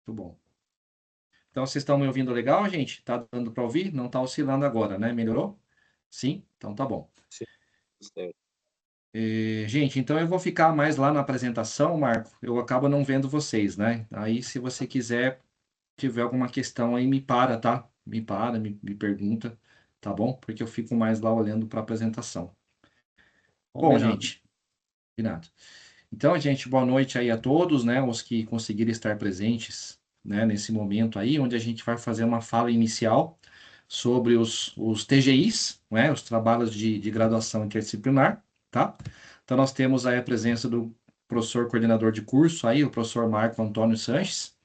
Muito bom. Então, vocês estão me ouvindo legal, gente? Tá dando para ouvir? Não tá oscilando agora, né? Melhorou? Sim? Então tá bom. Sim, certo. Gente, então eu vou ficar mais lá na apresentação, Marco. Eu acabo não vendo vocês, né? Aí, se você quiser, tiver alguma questão aí, me para, tá? Me para, me pergunta, tá bom? Porque eu fico mais lá olhando para a apresentação. Bom, Combinado. gente, combinado. Então, gente, boa noite aí a todos, né? Os que conseguiram estar presentes, né, nesse momento aí, onde a gente vai fazer uma fala inicial sobre os TGIs, né? Os trabalhos de graduação interdisciplinar, tá? Então, nós temos aí a presença do professor coordenador de curso aí, o professor Marco Antônio Sanches,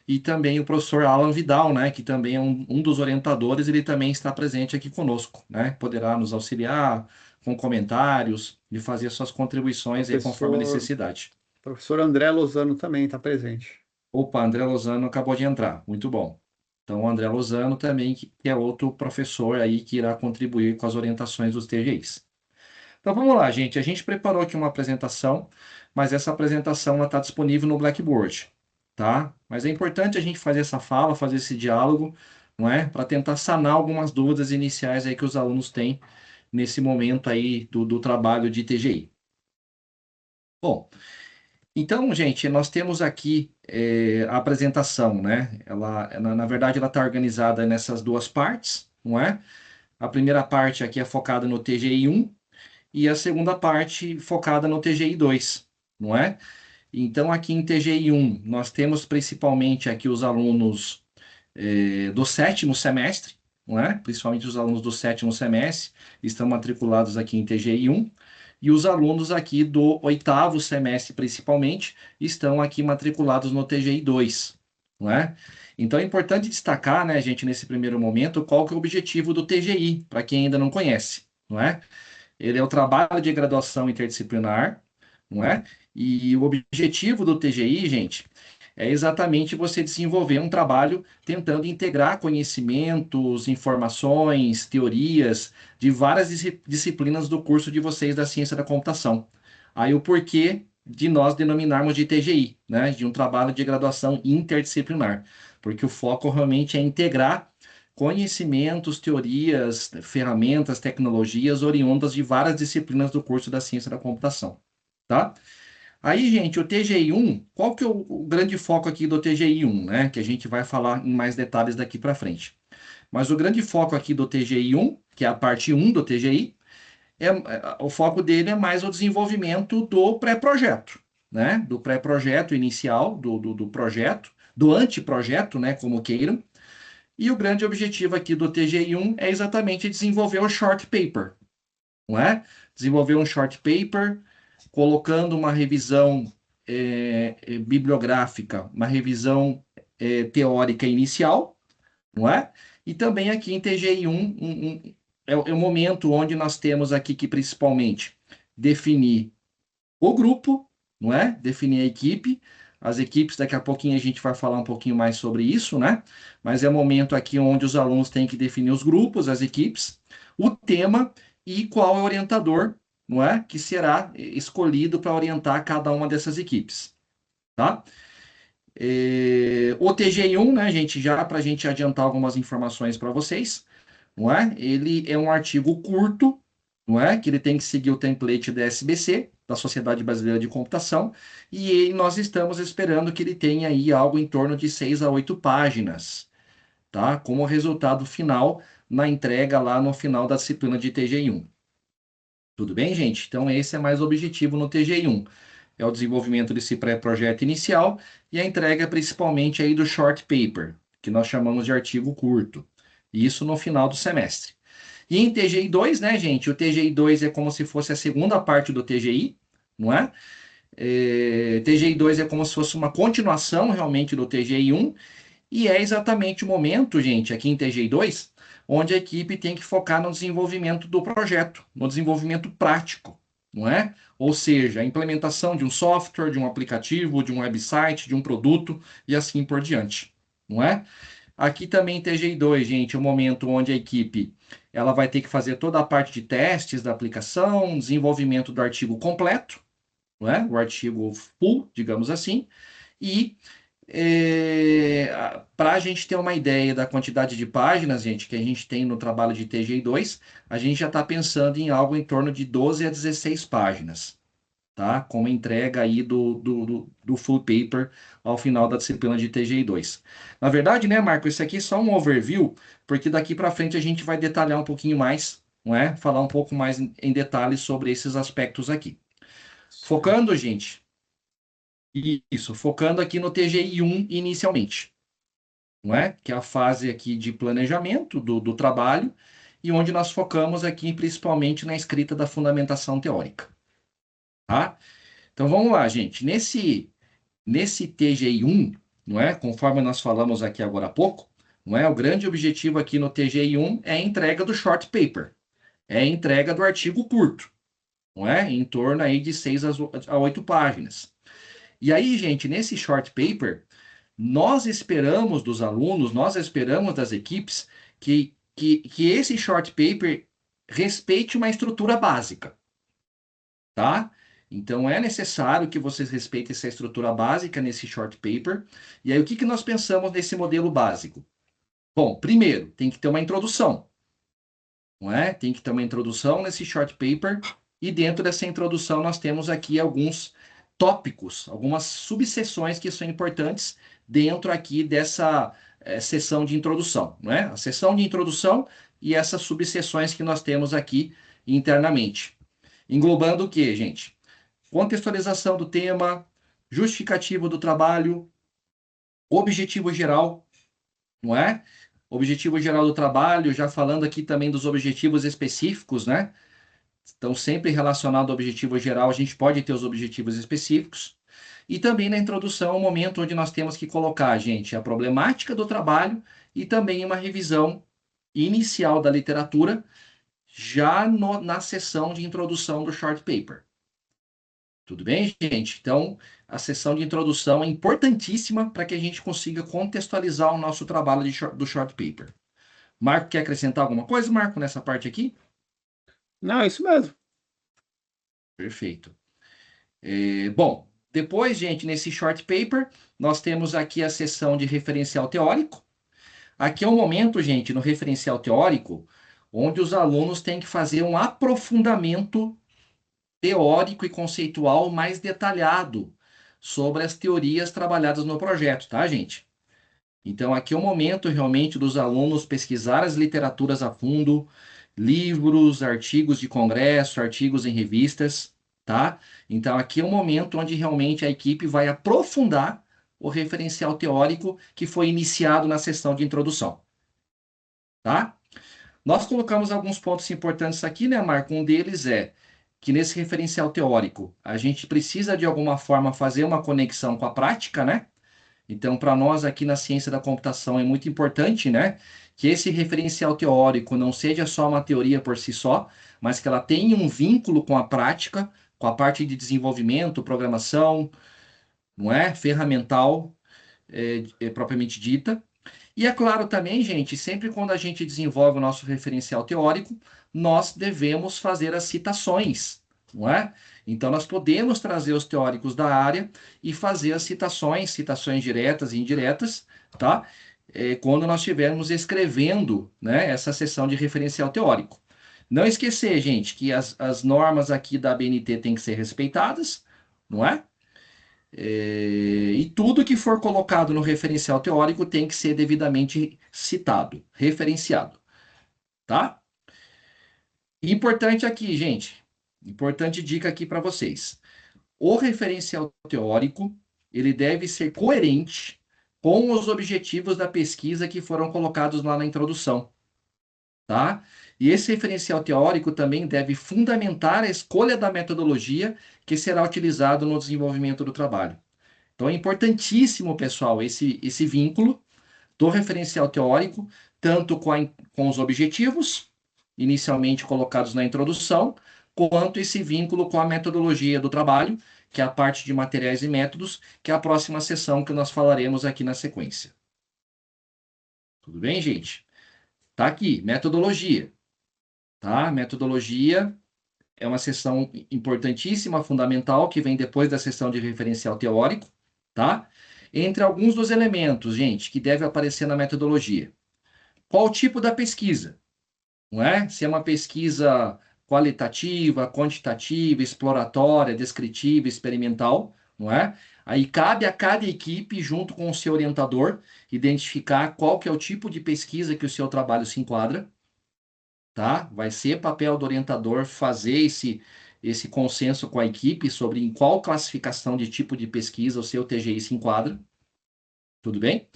e também o professor Alan Vidal, né? Que também é um dos orientadores, ele também está presente aqui conosco, né? Poderá nos auxiliar com comentários e fazer suas contribuições aí conforme a Professor, necessidade. professor André Lozano também está presente. Opa, André Lozano acabou de entrar, muito bom. Então, o André Lozano também, que é outro professor aí que irá contribuir com as orientações dos TGIs. Então, vamos lá, gente. A gente preparou aqui uma apresentação, mas essa apresentação está disponível no Blackboard, tá? Mas é importante a gente fazer essa fala, fazer esse diálogo, não é? Para tentar sanar algumas dúvidas iniciais aí que os alunos têm nesse momento aí do trabalho de TGI. Bom, então, gente, nós temos aqui a apresentação, né? Na verdade, ela está organizada nessas duas partes, não é? A primeira parte aqui é focada no TGI 1 e a segunda parte focada no TGI 2, não é? Então, aqui em TGI 1, nós temos principalmente aqui os alunos do sétimo semestre, não é? Principalmente os alunos do sétimo semestre estão matriculados aqui em TGI 1, e os alunos aqui do oitavo semestre, principalmente, estão aqui matriculados no TGI 2, não é? Então é importante destacar, né, gente, nesse primeiro momento, qual que é o objetivo do TGI, para quem ainda não conhece, não é? Ele é o trabalho de graduação interdisciplinar, não é? E o objetivo do TGI, gente, é exatamente você desenvolver um trabalho tentando integrar conhecimentos, informações, teorias de várias disciplinas do curso de vocês da ciência da computação. Aí o porquê de nós denominarmos de TGI, né? De um trabalho de graduação interdisciplinar, porque o foco realmente é integrar conhecimentos, teorias, ferramentas, tecnologias oriundas de várias disciplinas do curso da ciência da computação, tá? Aí, gente, o TGI 1, qual que é o grande foco aqui do TGI 1, né? Que a gente vai falar em mais detalhes daqui para frente. Mas o grande foco aqui do TGI 1, que é a parte 1 do TGI, o foco dele é mais o desenvolvimento do pré-projeto, né? Do pré-projeto inicial, do projeto, do anteprojeto, né? Como queiram. E o grande objetivo aqui do TGI 1 é exatamente desenvolver o short paper, não é? Desenvolver um short paper, colocando uma revisão bibliográfica, uma revisão teórica inicial, não é? E também aqui em TGI 1 é o momento onde nós temos aqui que principalmente definir o grupo, não é? Definir a equipe. As equipes, daqui a pouquinho a gente vai falar um pouquinho mais sobre isso, né? Mas é o momento aqui onde os alunos têm que definir os grupos, as equipes, o tema e qual é o orientador, não é? Que será escolhido para orientar cada uma dessas equipes, tá? O TGI 1, né, gente, já para a gente adiantar algumas informações para vocês, não é? Ele é um artigo curto, não é? Que ele tem que seguir o template da SBC, da Sociedade Brasileira de Computação, e nós estamos esperando que ele tenha aí algo em torno de 6 a 8 páginas, tá? Como resultado final na entrega lá no final da disciplina de TGI 1. Tudo bem, gente? Então, esse é mais o objetivo no TGI 1. É o desenvolvimento desse pré-projeto inicial e a entrega principalmente aí do short paper, que nós chamamos de artigo curto. Isso no final do semestre. E em TGI 2, né, gente? O TGI 2 é como se fosse a segunda parte do TGI, não é? TGI 2 é como se fosse uma continuação realmente do TGI 1, e é exatamente o momento, gente, aqui em TGI 2, onde a equipe tem que focar no desenvolvimento do projeto, no desenvolvimento prático, não é? Ou seja, a implementação de um software, de um aplicativo, de um website, de um produto e assim por diante, não é? Aqui também em TGI 2, gente, é o momento onde a equipe ela vai ter que fazer toda a parte de testes da aplicação, desenvolvimento do artigo completo, não é? O artigo full, digamos assim, e Para a gente ter uma ideia da quantidade de páginas, gente, que a gente tem no trabalho de TGI2, a gente já está pensando em algo em torno de 12 a 16 páginas, tá? Como entrega aí do full paper ao final da disciplina de TGI2. Na verdade, né, Marco, isso aqui é só um overview, porque daqui para frente a gente vai detalhar um pouquinho mais, não é? Falar um pouco mais em detalhes sobre esses aspectos aqui. Certo. Focando, gente, isso, focando aqui no TGI1 inicialmente, não é? Que é a fase aqui de planejamento do trabalho e onde nós focamos aqui principalmente na escrita da fundamentação teórica, tá? Então vamos lá, gente. Nesse TGI1, não é? Conforme nós falamos aqui agora há pouco, não é? O grande objetivo aqui no TGI1 é a entrega do short paper, é a entrega do artigo curto, não é? Em torno aí de 6 a 8 páginas. E aí, gente, nesse short paper, nós esperamos dos alunos, nós esperamos das equipes que esse short paper respeite uma estrutura básica, tá? Então é necessário que vocês respeitem essa estrutura básica nesse short paper. E aí, o que que nós pensamos nesse modelo básico? Bom, primeiro, tem que ter uma introdução, não é? Tem que ter uma introdução nesse short paper, e dentro dessa introdução nós temos aqui alguns tópicos, algumas subseções que são importantes dentro aqui dessa sessão de introdução, não é? A sessão de introdução e essas subseções que nós temos aqui internamente. Englobando o quê, gente? Contextualização do tema, justificativo do trabalho, objetivo geral, não é? Objetivo geral do trabalho, já falando aqui também dos objetivos específicos, né? Então, sempre relacionado ao objetivo geral, a gente pode ter os objetivos específicos. E também na introdução, o momento onde nós temos que colocar, gente, a problemática do trabalho e também uma revisão inicial da literatura, já na sessão de introdução do short paper. Tudo bem, gente? Então, a sessão de introdução é importantíssima para que a gente consiga contextualizar o nosso trabalho do short paper. Marco, quer acrescentar alguma coisa, Marco, nessa parte aqui? Não, é isso mesmo. Perfeito. Bom, depois, gente, nesse short paper, nós temos aqui a seção de referencial teórico. Aqui é um momento, gente, no referencial teórico, onde os alunos têm que fazer um aprofundamento teórico e conceitual mais detalhado sobre as teorias trabalhadas no projeto, tá, gente? Então, aqui é o momento realmente dos alunos pesquisar as literaturas a fundo, livros, artigos de congresso, artigos em revistas, tá? Então, aqui é o momento onde realmente a equipe vai aprofundar o referencial teórico que foi iniciado na sessão de introdução, tá? Nós colocamos alguns pontos importantes aqui, né, Marco? Um deles é que nesse referencial teórico, a gente precisa de alguma forma fazer uma conexão com a prática, né? Então, para nós aqui na ciência da computação é muito importante, né, que esse referencial teórico não seja só uma teoria por si só, mas que ela tenha um vínculo com a prática, com a parte de desenvolvimento, programação, não é? Ferramental, propriamente dita. E é claro também, gente, sempre quando a gente desenvolve o nosso referencial teórico, nós devemos fazer as citações, não é? Então, nós podemos trazer os teóricos da área e fazer as citações, citações diretas e indiretas, tá? Quando nós estivermos escrevendo, né, essa seção de referencial teórico. Não esquecer, gente, que as normas aqui da ABNT têm que ser respeitadas, não é? E tudo que for colocado no referencial teórico tem que ser devidamente citado, referenciado, tá? Importante aqui, gente, importante dica aqui para vocês. O referencial teórico, ele deve ser coerente com os objetivos da pesquisa que foram colocados lá na introdução, tá? E esse referencial teórico também deve fundamentar a escolha da metodologia que será utilizado no desenvolvimento do trabalho. Então é importantíssimo, pessoal, esse vínculo do referencial teórico, tanto com os objetivos, inicialmente colocados na introdução, quanto esse vínculo com a metodologia do trabalho, que é a parte de materiais e métodos, que é a próxima sessão que nós falaremos aqui na sequência. Tudo bem, gente? Tá aqui, metodologia. Tá? Metodologia é uma sessão importantíssima, fundamental, que vem depois da sessão de referencial teórico, tá? Entre alguns dos elementos, gente, que deve aparecer na metodologia. Qual o tipo da pesquisa? Não é? Se é uma pesquisa qualitativa, quantitativa, exploratória, descritiva, experimental, não é? Aí cabe a cada equipe, junto com o seu orientador, identificar qual que é o tipo de pesquisa que o seu trabalho se enquadra, tá? Vai ser papel do orientador fazer esse consenso com a equipe sobre em qual classificação de tipo de pesquisa o seu TGI se enquadra, tudo bem?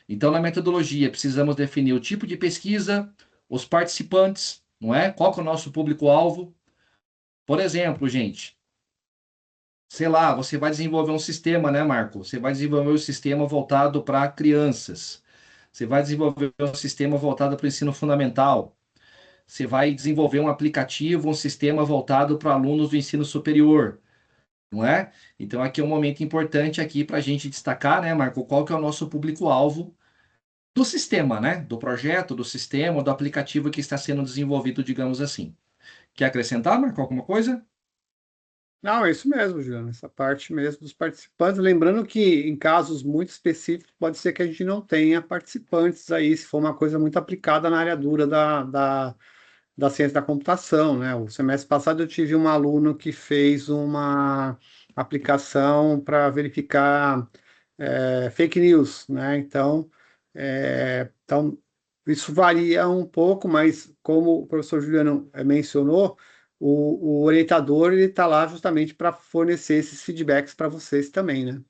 Então, na metodologia, precisamos definir o tipo de pesquisa, os participantes, não é? Qual que é o nosso público-alvo? Por exemplo, gente, sei lá, você vai desenvolver um sistema, né, Marco? Você vai desenvolver um sistema voltado para crianças. Você vai desenvolver um sistema voltado para o ensino fundamental. Você vai desenvolver um aplicativo, um sistema voltado para alunos do ensino superior, não é? Então, aqui é um momento importante aqui para a gente destacar, né, Marco, qual que é o nosso público-alvo do sistema, né? Do projeto, do sistema, do aplicativo que está sendo desenvolvido, digamos assim. Quer acrescentar, Marco, alguma coisa? Não, é isso mesmo, Juliano. Essa parte mesmo dos participantes. Lembrando que em casos muito específicos, pode ser que a gente não tenha participantes aí, se for uma coisa muito aplicada na área dura da ciência da computação, né? O semestre passado eu tive um aluno que fez uma aplicação para verificar fake news, né? Então, isso varia um pouco, mas como o professor Juliano mencionou, o orientador ele está lá justamente para fornecer esses feedbacks para vocês também, né?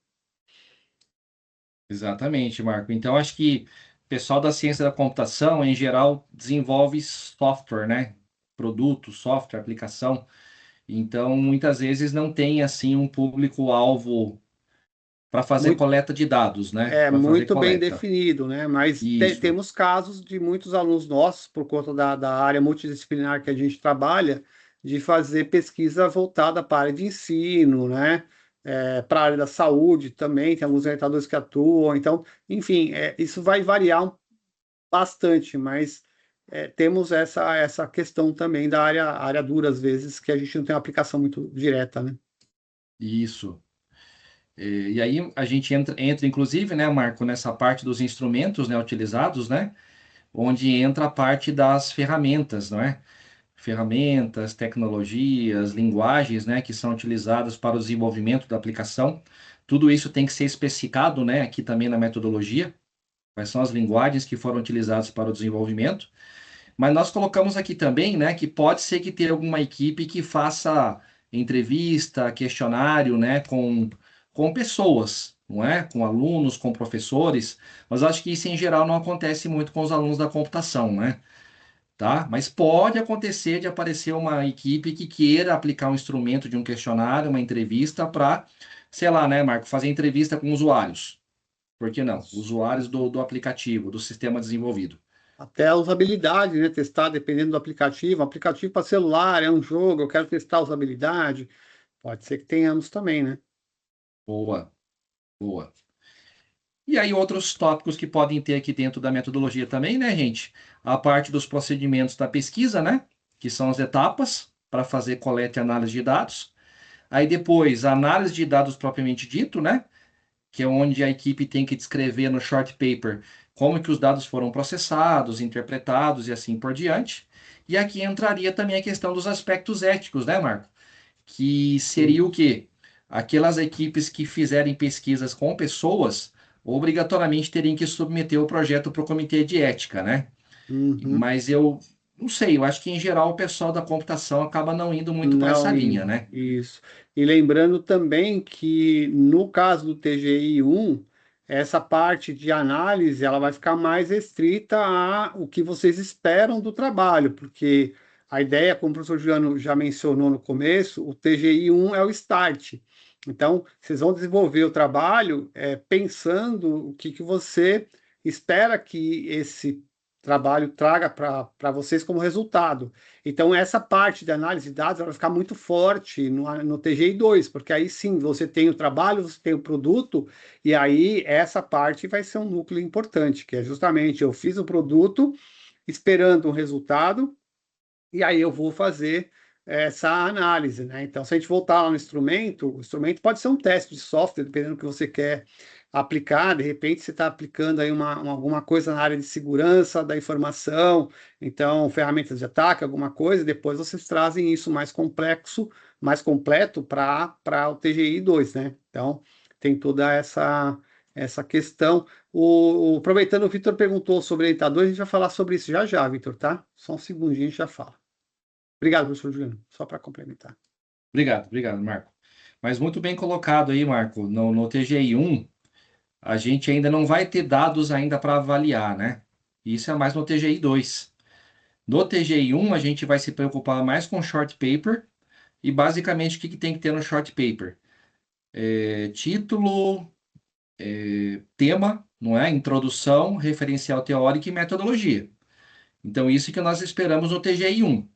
Exatamente, Marco. Então, acho que o pessoal da ciência da computação, em geral, desenvolve software, né? Produto, software, aplicação. Então, muitas vezes não tem, assim, um público-alvo para fazer Muito, coleta de dados, né? é Para fazer muito bem coleta. definido, né? Mas Isso. temos casos de muitos alunos nossos, por conta da área multidisciplinar que a gente trabalha, de fazer pesquisa voltada para a área de ensino, né? Para a área da saúde também, tem alguns orientadores que atuam. Então, enfim, isso vai variar bastante, mas temos essa questão também da área dura, às vezes, que a gente não tem uma aplicação muito direta, né? Isso. E aí a gente entra, inclusive, né, Marco, nessa parte dos instrumentos, né, utilizados, né? Onde entra a parte das ferramentas, não é? Ferramentas, tecnologias, linguagens, né, que são utilizadas para o desenvolvimento da aplicação. Tudo isso tem que ser especificado, né, aqui também na metodologia, quais são as linguagens que foram utilizadas para o desenvolvimento. Mas nós colocamos aqui também, né, que pode ser que tenha alguma equipe que faça entrevista, questionário, né, com pessoas, não é? Com alunos, com professores, mas acho que isso em geral não acontece muito com os alunos da computação, né? Tá? Mas pode acontecer de aparecer uma equipe que queira aplicar um instrumento de um questionário, uma entrevista para, sei lá, né, Marco, fazer entrevista com usuários. Por que não? Usuários do aplicativo, do sistema desenvolvido. Até a usabilidade, né? Testar dependendo do aplicativo. Aplicativo para celular, é um jogo, eu quero testar a usabilidade. Pode ser que tenhamos também, né? Boa, boa. E aí, outros tópicos que podem ter aqui dentro da metodologia também, né, gente? A parte dos procedimentos da pesquisa, né? Que são as etapas para fazer coleta e análise de dados. Aí depois, a análise de dados propriamente dito, né? Que é onde a equipe tem que descrever no short paper como que os dados foram processados, interpretados e assim por diante. E aqui entraria também a questão dos aspectos éticos, né, Marco? Que seria o quê? Aquelas equipes que fizerem pesquisas com pessoas, obrigatoriamente teriam que submeter o projeto para o comitê de ética, né? Uhum. Mas eu não sei, eu acho que em geral o pessoal da computação acaba não indo muito para essa Não, linha, né? isso. E lembrando também que no caso do TGI 1, essa parte de análise ela vai ficar mais restrita a o que vocês esperam do trabalho, porque a ideia, como o professor Juliano já mencionou no começo, o TGI 1 é o start. Então, vocês vão desenvolver o trabalho pensando o que você espera que esse trabalho traga para vocês como resultado. Então, essa parte de análise de dados ela vai ficar muito forte no TGI 2, porque aí sim você tem o trabalho, você tem o produto, e aí essa parte vai ser um núcleo importante, que é justamente eu fiz o produto esperando um resultado, e aí eu vou fazer essa análise, né? Então, se a gente voltar lá no instrumento, o instrumento pode ser um teste de software, dependendo do que você quer aplicar. De repente, você está aplicando aí alguma coisa na área de segurança da informação, então, ferramentas de ataque, alguma coisa, depois vocês trazem isso mais complexo, mais completo para o TGI 2, né? Então, tem toda essa questão. Aproveitando, o Vitor perguntou sobre orientador, a gente vai falar sobre isso já já, Vitor, tá? Só um segundinho, a gente já fala. Obrigado, professor Juliano. Só para complementar. Obrigado, Marco. Mas muito bem colocado aí, Marco. No TGI 1, a gente ainda não vai ter dados ainda para avaliar, né? Isso é mais no TGI 2. No TGI 1, a gente vai se preocupar mais com short paper. E basicamente, o que tem que ter no short paper? Título, tema, não é? Introdução, referencial teórico e metodologia. Então, isso que nós esperamos no TGI 1.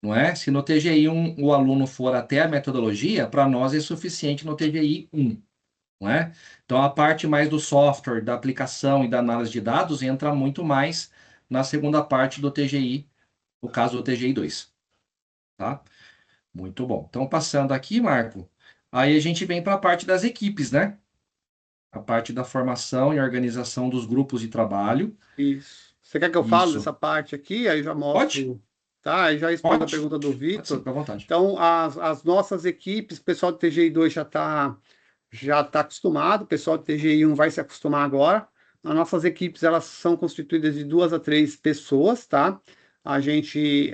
Não é? Se no TGI 1 o aluno for até a metodologia, para nós é suficiente no TGI 1, não é? Então a parte mais do software, da aplicação e da análise de dados entra muito mais na segunda parte do TGI, no caso do TGI 2, tá? Muito bom. Então passando aqui, Marco, aí a gente vem para a parte das equipes, né? A parte da formação e organização dos grupos de trabalho. Isso. Você quer que eu fale Isso. dessa parte aqui? Aí já Pode? mostro, tá? Aí já respondo a Pode. pergunta do Pode sim, Vitor. fica à vontade. Então, as nossas equipes, o pessoal do TGI 2 já tá acostumado, o pessoal do TGI 1 vai se acostumar agora. As nossas equipes, elas são constituídas de 2 a 3 pessoas, tá? A gente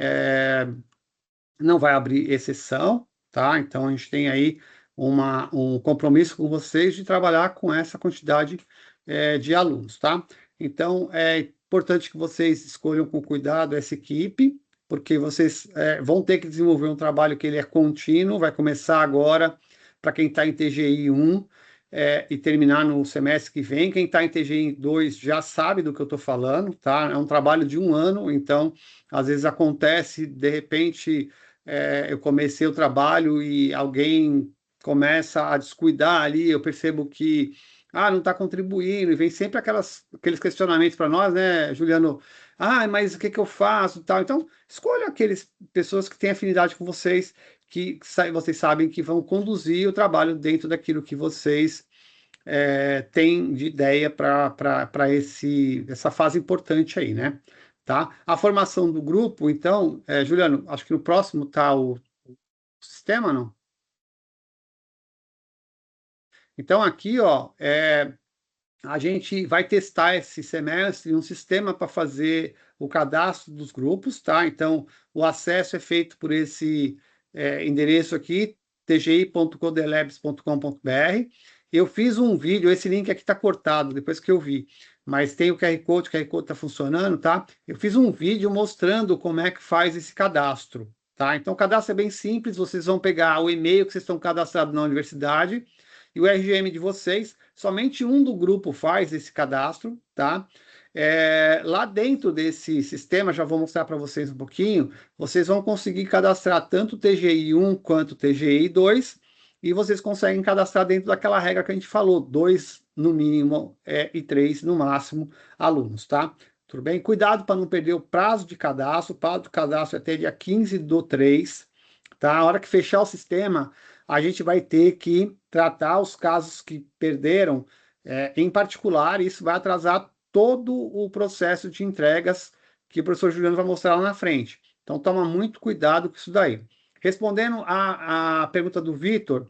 não vai abrir exceção, tá? Então, a gente tem aí um compromisso com vocês de trabalhar com essa quantidade de alunos, tá? Então, é importante que vocês escolham com cuidado essa equipe, porque vocês vão ter que desenvolver um trabalho que ele é contínuo, vai começar agora para quem está em TGI 1 e terminar no semestre que vem. Quem está em TGI 2 já sabe do que eu estou falando, tá? É um trabalho de um ano, então, às vezes acontece, de repente eu comecei o trabalho e alguém começa a descuidar ali, eu percebo que não está contribuindo, e vem sempre aqueles questionamentos para nós, né, Juliano? Mas o que eu faço? Tal. Então, escolha aqueles pessoas que têm afinidade com vocês, que vocês sabem que vão conduzir o trabalho dentro daquilo que vocês têm de ideia para essa fase importante aí, né? Tá? A formação do grupo, então, Juliano, acho que no próximo tá o sistema, não? Então, aqui, ó, a gente vai testar esse semestre um sistema para fazer o cadastro dos grupos, tá? Então, o acesso é feito por esse endereço aqui, tgi.codelabs.com.br. Eu fiz um vídeo, esse link aqui está cortado, depois que eu vi, mas tem o QR Code está funcionando, tá? Eu fiz um vídeo mostrando como é que faz esse cadastro, tá? Então, o cadastro é bem simples, vocês vão pegar o e-mail que vocês estão cadastrados na universidade e o RGM de vocês, somente um do grupo faz esse cadastro, tá? Lá dentro desse sistema, já vou mostrar para vocês um pouquinho, vocês vão conseguir cadastrar tanto o TGI 1 quanto o TGI 2, e vocês conseguem cadastrar dentro daquela regra que a gente falou, 2 no mínimo e 3 no máximo alunos, tá? Tudo bem? Cuidado para não perder o prazo de cadastro, o prazo de cadastro é até dia 15/3, tá? A hora que fechar o sistema, a gente vai ter que tratar os casos que perderam, em particular, isso vai atrasar todo o processo de entregas que o professor Juliano vai mostrar lá na frente. Então, toma muito cuidado com isso daí. Respondendo a pergunta do Vitor,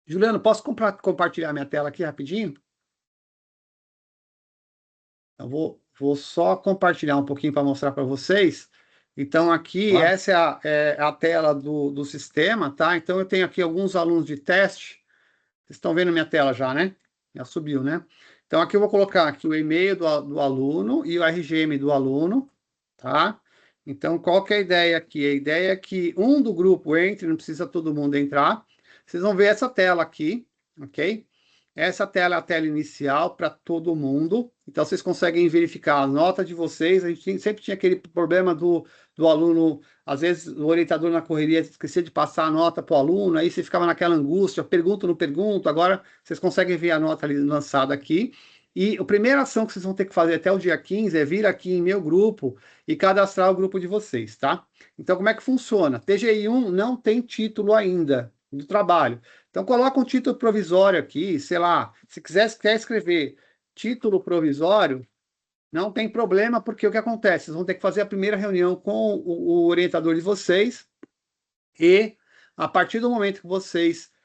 Juliano, posso compartilhar minha tela aqui rapidinho? Eu vou só compartilhar um pouquinho para mostrar para vocês. Então, aqui, Claro. essa é a tela do sistema, tá? Então, eu tenho aqui alguns alunos de teste. Vocês estão vendo minha tela já, né? Já subiu, né? Então, aqui eu vou colocar aqui o e-mail do aluno e o RGM do aluno, tá? Então, qual que é a ideia aqui? A ideia é que um do grupo entre, não precisa todo mundo entrar. Vocês vão ver essa tela aqui, ok? Essa tela é a tela inicial para todo mundo. Então, vocês conseguem verificar a nota de vocês. A gente sempre tinha aquele problema do aluno, às vezes o orientador na correria esquecia de passar a nota para o aluno, aí você ficava naquela angústia, pergunto, não pergunto. Agora, vocês conseguem ver a nota ali lançada aqui. E a primeira ação que vocês vão ter que fazer até o dia 15 é vir aqui em meu grupo e cadastrar o grupo de vocês, tá? Então, como é que funciona? TGI 1 não tem título ainda do trabalho. Então, coloca um título provisório aqui, sei lá, se quer escrever título provisório, não tem problema, porque o que acontece? Vocês vão ter que fazer a primeira reunião com o orientador de vocês e, a partir do momento que vocês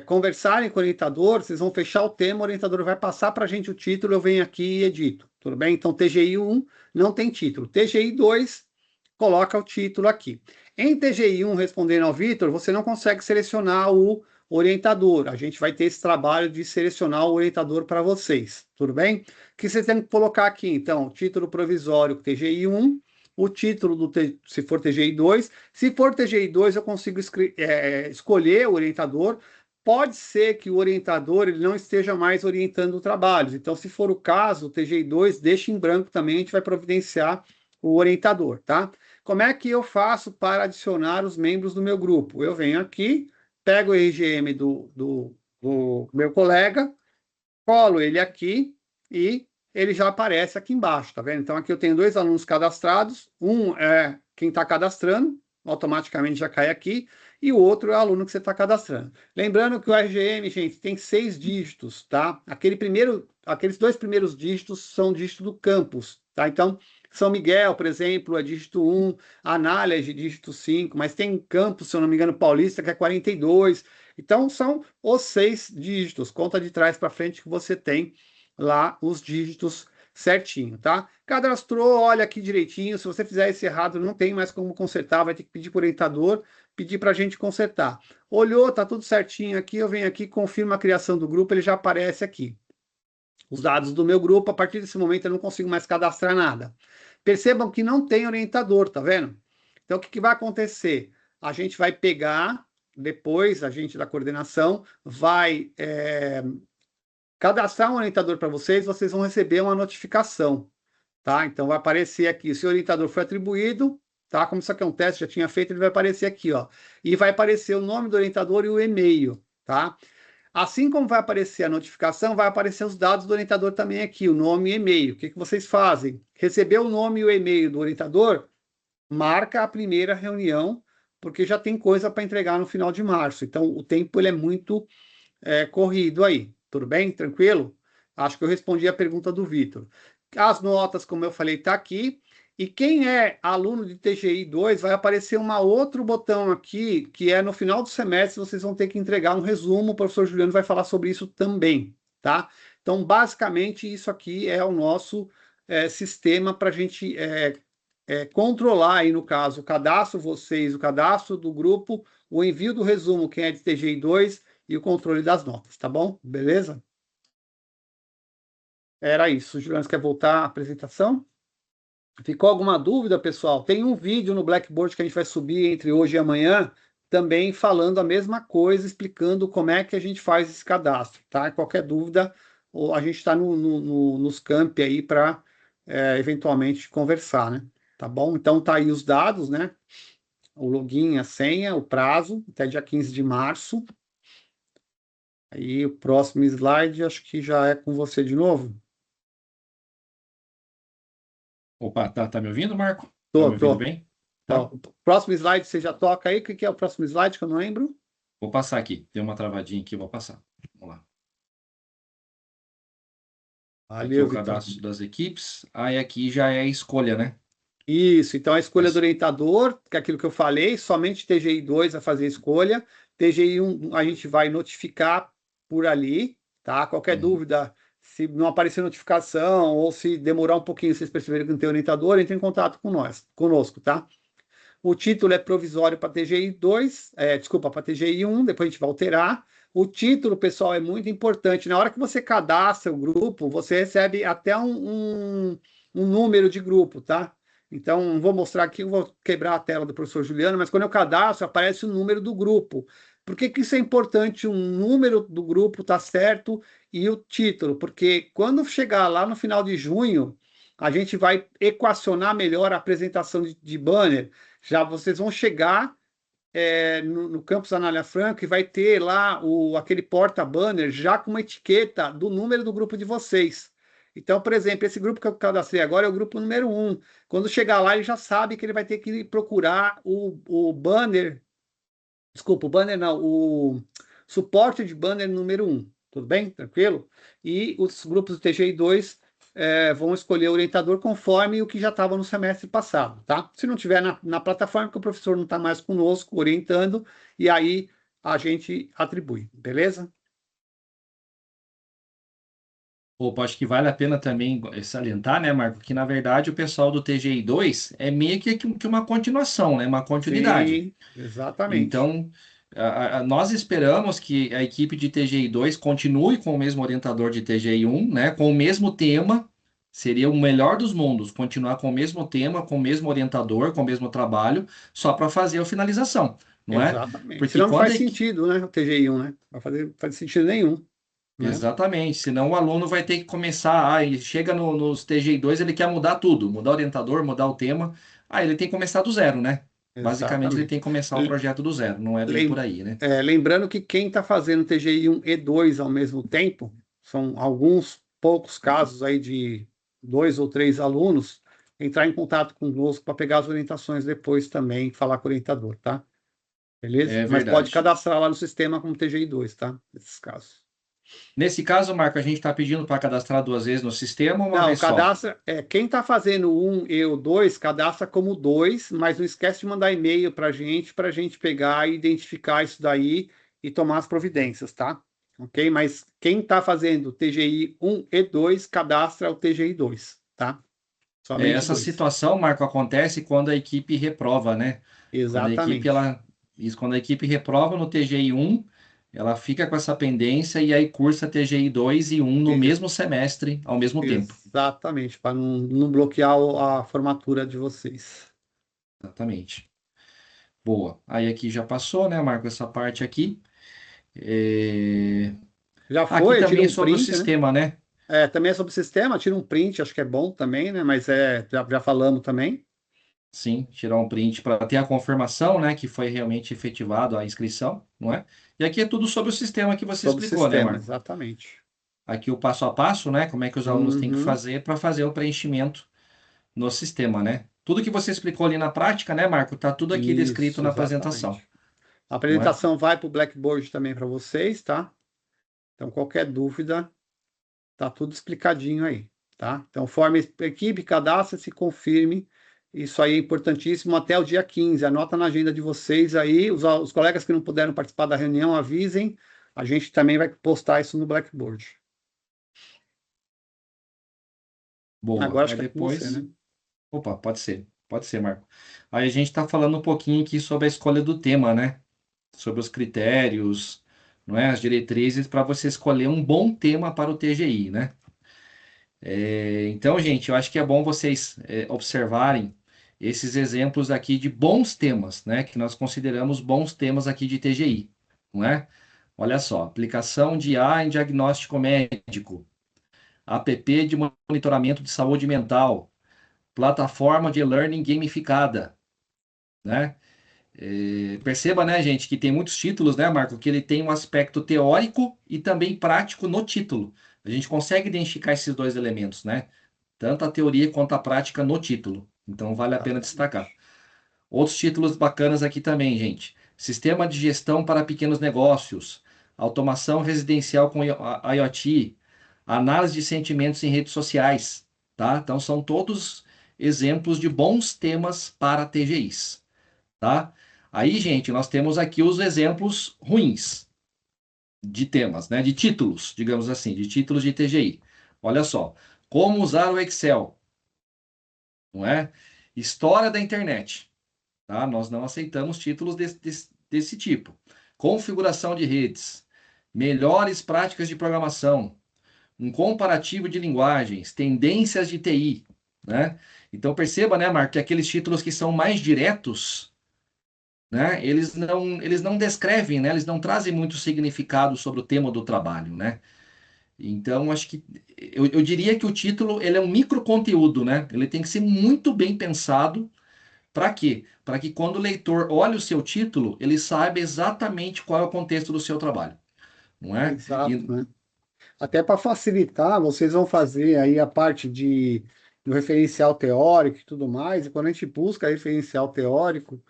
conversarem com o orientador, vocês vão fechar o tema, o orientador vai passar para a gente o título, eu venho aqui e edito, tudo bem? Então, TGI 1 não tem título. TGI 2 coloca o título aqui. Em TGI 1, respondendo ao Vitor, você não consegue selecionar o orientador. A gente vai ter esse trabalho de selecionar o orientador para vocês, tudo bem? O que vocês têm que colocar aqui, então, título provisório TGI 1, o título se for TGI 2. Se for TGI 2, eu consigo escolher o orientador. Pode ser que o orientador ele não esteja mais orientando o trabalho. Então, se for o caso, o TGI 2 deixa em branco também, a gente vai providenciar o orientador, tá? Como é que eu faço para adicionar os membros do meu grupo? Eu venho aqui, pego o RGM do meu colega, colo ele aqui e ele já aparece aqui embaixo, tá vendo? Então, aqui eu tenho 2 alunos cadastrados, um é quem está cadastrando, automaticamente já cai aqui, e o outro é o aluno que você está cadastrando. Lembrando que o RGM, gente, tem 6 dígitos, tá? Aqueles 2 primeiros dígitos são dígito do campus, tá? Então, São Miguel, por exemplo, é dígito 1, Análise, dígito 5, mas tem campus, se eu não me engano, Paulista, que é 42. Então, são os 6 dígitos, conta de trás para frente que você tem lá os dígitos certinho, tá? Cadastrou, olha aqui direitinho, se você fizer esse errado, não tem mais como consertar, vai ter que pedir para o orientador, pedir para a gente consertar. Olhou, tá tudo certinho aqui, eu venho aqui, confirmo a criação do grupo, ele já aparece aqui. Os dados do meu grupo, a partir desse momento eu não consigo mais cadastrar nada. Percebam que não tem orientador, tá vendo? Então, o que vai acontecer? A gente vai pegar, depois, a gente da coordenação vai cadastrar um orientador para vocês, vocês vão receber uma notificação, tá? Então, vai aparecer aqui, se o orientador foi atribuído, tá? Como isso aqui é um teste, já tinha feito, ele vai aparecer aqui, ó. E vai aparecer o nome do orientador e o e-mail, tá? Assim como vai aparecer a notificação, vai aparecer os dados do orientador também aqui, o nome e e-mail. O que vocês fazem? Recebeu o nome e o e-mail do orientador, marca a primeira reunião, porque já tem coisa para entregar no final de março. Então, o tempo ele é muito corrido aí. Tudo bem? Tranquilo? Acho que eu respondi a pergunta do Vitor. As notas, como eu falei, está aqui. E quem é aluno de TGI 2, vai aparecer um outro botão aqui, que é no final do semestre, vocês vão ter que entregar um resumo, o professor Juliano vai falar sobre isso também, tá? Então, basicamente, isso aqui é o nosso sistema para a gente controlar aí, no caso, o cadastro vocês, o cadastro do grupo, o envio do resumo, quem é de TGI 2, e o controle das notas, tá bom? Beleza? Era isso. Juliano, quer voltar à apresentação? Ficou alguma dúvida, pessoal? Tem um vídeo no Blackboard que a gente vai subir entre hoje e amanhã, também falando a mesma coisa, explicando como é que a gente faz esse cadastro, tá? Qualquer dúvida, a gente está nos campi aí para eventualmente conversar, né? Tá bom? Então tá aí os dados, né? O login, a senha, o prazo, até dia 15 de março. Aí o próximo slide, acho que já é com você de novo. Opa, tá me ouvindo, Marco? Tá me Tô, ouvindo tô. bem? Ó, Tá? o próximo slide você já toca aí. O que é o próximo slide que eu não lembro? Vou passar aqui. Tem uma travadinha aqui, vou passar. Vamos lá. Aqui é Valeu, o Vitor. cadastro das equipes. Aí aqui já é a escolha, né? Isso, então a escolha do Mas, orientador, que é aquilo que eu falei, somente TGI 2 vai fazer a escolha. TGI 1 a gente vai notificar por ali, tá? Qualquer uhum. dúvida, se não aparecer notificação ou se demorar um pouquinho, vocês perceberem que não tem orientador, entre em contato conosco, tá? O título é provisório para TGI 2, desculpa, para TGI 1, depois a gente vai alterar. O título, pessoal, é muito importante. Na hora que você cadastra o grupo, você recebe até um número de grupo, tá? Então, vou mostrar aqui, eu vou quebrar a tela do professor Juliano, mas quando eu cadastro, aparece o número do grupo. Por que que isso é importante? O número do grupo tá certo e o título, porque quando chegar lá no final de junho, a gente vai equacionar melhor a apresentação de banner. Já vocês vão chegar no campus Anália Franco e vai ter lá aquele porta-banner já com uma etiqueta do número do grupo de vocês. Então, por exemplo, esse grupo que eu cadastrei agora é o grupo número 1. Quando chegar lá, ele já sabe que ele vai ter que procurar o banner, desculpa, o banner não, o suporte de banner número 1. Tudo bem? Tranquilo? E os grupos do TGI 2 vão escolher o orientador conforme o que já estava no semestre passado, tá? Se não tiver na plataforma, que o professor não está mais conosco orientando, e aí a gente atribui, beleza? Opa, acho que vale a pena também salientar, né, Marco, que na verdade o pessoal do TGI 2 é meio que uma continuação, né, uma continuidade. Sim, exatamente. Então, nós esperamos que a equipe de TGI 2 continue com o mesmo orientador de TGI 1, né, com o mesmo tema. Seria o melhor dos mundos, continuar com o mesmo tema, com o mesmo orientador, com o mesmo trabalho, só para fazer a finalização, não é? Exatamente. Porque Senão não quando faz a sentido, né? O TGI 1, né? Não faz sentido nenhum, né? Exatamente, senão o aluno vai ter que começar, ele chega nos TGI 2, ele quer mudar tudo, mudar o orientador, mudar o tema, aí ele tem que começar do zero, né? Basicamente ele Exatamente. tem que começar o Le- projeto do zero, não é bem por lem- aí, né? lembrando que quem está fazendo TGI 1 e 2 ao mesmo tempo, são alguns poucos casos aí de 2 ou 3 alunos, entrar em contato conosco para pegar as orientações depois também, falar com o orientador, tá? Beleza? É Mas pode verdade. cadastrar lá no sistema como TGI 2, tá? Nesses casos. Nesse caso, Marco, a gente está pedindo para cadastrar 2 vezes no sistema ou uma Não, vez só? cadastra. Quem está fazendo o 1 e o 2, cadastra como 2, mas não esquece de mandar e-mail para a gente pegar e identificar isso daí e tomar as providências, tá? Ok? Mas quem está fazendo TGI 1 e 2, cadastra o TGI 2, tá? Somente Essa 2. situação, Marco, acontece quando a equipe reprova, né? Quando a equipe, Exatamente. ela, isso, quando a equipe reprova no TGI 1, ela fica com essa pendência e aí cursa TGI 2 e 1 no Ex- mesmo semestre, ao mesmo tempo. exatamente, para não bloquear a formatura de vocês. Exatamente. Boa. Aí aqui já passou, né, Marco, essa parte aqui. É, Já Aqui foi, tira também é um sobre o print, né? sistema, né? Também é sobre o sistema, tira um print, acho que é bom também, né? Mas já falamos também. Sim, tirar um print para ter a confirmação, né, que foi realmente efetivado a inscrição, não é? E aqui é tudo sobre o sistema que você Sobre o explicou, né, sistema, Marco? exatamente. Aqui o passo a passo, né, como é que os alunos têm que Uhum, fazer para fazer o preenchimento no sistema, né? Tudo que você explicou ali na prática, né, Marco, tá tudo aqui descrito isso, na apresentação, exatamente. A não é? apresentação vai para o Blackboard também para vocês, tá? Então, qualquer dúvida, tá tudo explicadinho aí, tá? Então, forme a equipe, cadastre-se, confirme. Isso aí é importantíssimo até o dia 15. Anota na agenda de vocês aí. Os colegas que não puderam participar da reunião, avisem. A gente também vai postar isso no Blackboard. Boa. Agora acho Aí que é com você, depois, né? opa, pode ser, Marco. Aí a gente está falando um pouquinho aqui sobre a escolha do tema, né? Sobre os critérios, não é? As diretrizes para você escolher um bom tema para o TGI, né? Então, gente, eu acho que é bom vocês observarem esses exemplos aqui de bons temas, né? Que nós consideramos bons temas aqui de TGI, não é? Olha só, aplicação de IA em diagnóstico médico, app de monitoramento de saúde mental, plataforma de e-learning gamificada, né? Perceba, né, gente, que tem muitos títulos, né, Marco, que ele tem um aspecto teórico e também prático no título. A gente consegue identificar esses dois elementos, né? Tanto a teoria quanto a prática no título. Então vale a pena destacar. Exatamente. Outros títulos bacanas aqui também, gente. Sistema de gestão para pequenos negócios, automação residencial com IoT, análise de sentimentos em redes sociais, tá? Então são todos exemplos de bons temas para TGIs, tá? Aí, gente, nós temos aqui os exemplos ruins de temas, né? De títulos, digamos assim, de títulos de TGI. Olha só, como usar o Excel, não é? História da internet, tá? Nós não aceitamos títulos desse tipo. Configuração de redes, melhores práticas de programação, um comparativo de linguagens, tendências de TI, né? Então perceba, né, Marco, que aqueles títulos que são mais diretos, né, eles não descrevem, né, eles não trazem muito significado sobre o tema do trabalho, né? Então, acho que eu diria que o título ele é um microconteúdo, né? Ele tem que ser muito bem pensado. Para quê? Para que quando o leitor olhe o seu título, ele saiba exatamente qual é o contexto do seu trabalho, não é? Exato, E né? Até para facilitar, vocês vão fazer aí a parte do referencial teórico e tudo mais, e quando a gente busca referencial teórico,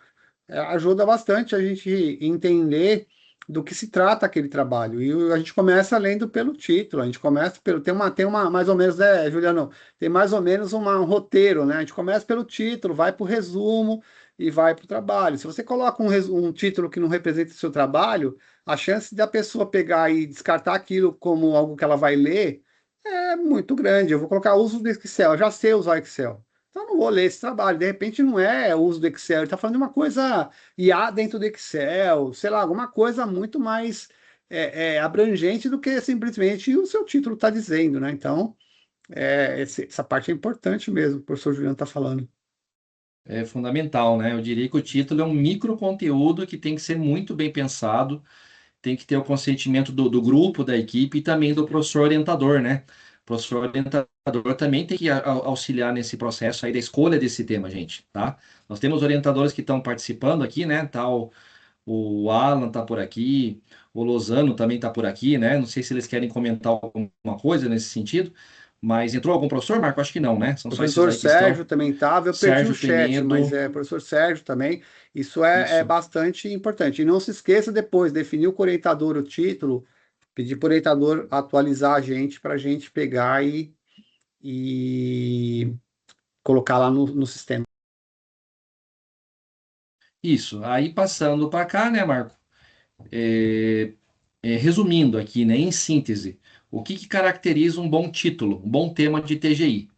ajuda bastante a gente entender do que se trata aquele trabalho. E a gente começa lendo pelo título, a gente começa pelo. Tem uma mais ou menos, né, Juliano? Tem mais ou menos um roteiro, né? A gente começa pelo título, vai para o resumo e vai para o trabalho. Se você coloca um título que não representa o seu trabalho, a chance da pessoa pegar e descartar aquilo como algo que ela vai ler é muito grande. Eu vou colocar uso do Excel, eu já sei usar o Excel. Então, eu não vou ler esse trabalho. De repente, não é o uso do Excel, ele está falando de uma coisa IA dentro do Excel, sei lá, alguma coisa muito mais abrangente do que simplesmente o seu título está dizendo, né? Então, essa parte é importante mesmo, o professor Juliano está falando. É fundamental, né? Eu diria que o título é um microconteúdo que tem que ser muito bem pensado, tem que ter o consentimento do grupo, da equipe e também do professor orientador, né? O professor orientador também tem que auxiliar nesse processo aí da escolha desse tema, gente, tá? Nós temos orientadores que estão participando aqui, né? Tá o Alan tá por aqui, o Lozano também tá por aqui, né? Não sei se eles querem comentar alguma coisa nesse sentido, mas entrou algum professor, Marco? Acho que não, né? São O só esses professor aí que Sérgio estão. também estava, eu perdi o Sérgio chat, mas Penedo, professor Sérgio também, isso é isso. bastante importante. E não se esqueça depois, definir com o orientador o título, pedir para o orientador atualizar a gente para a gente pegar e colocar lá no sistema. Isso. Aí passando para cá, né, Marco? É, resumindo aqui, né, em síntese, o que que caracteriza um bom título, um bom tema de TGI?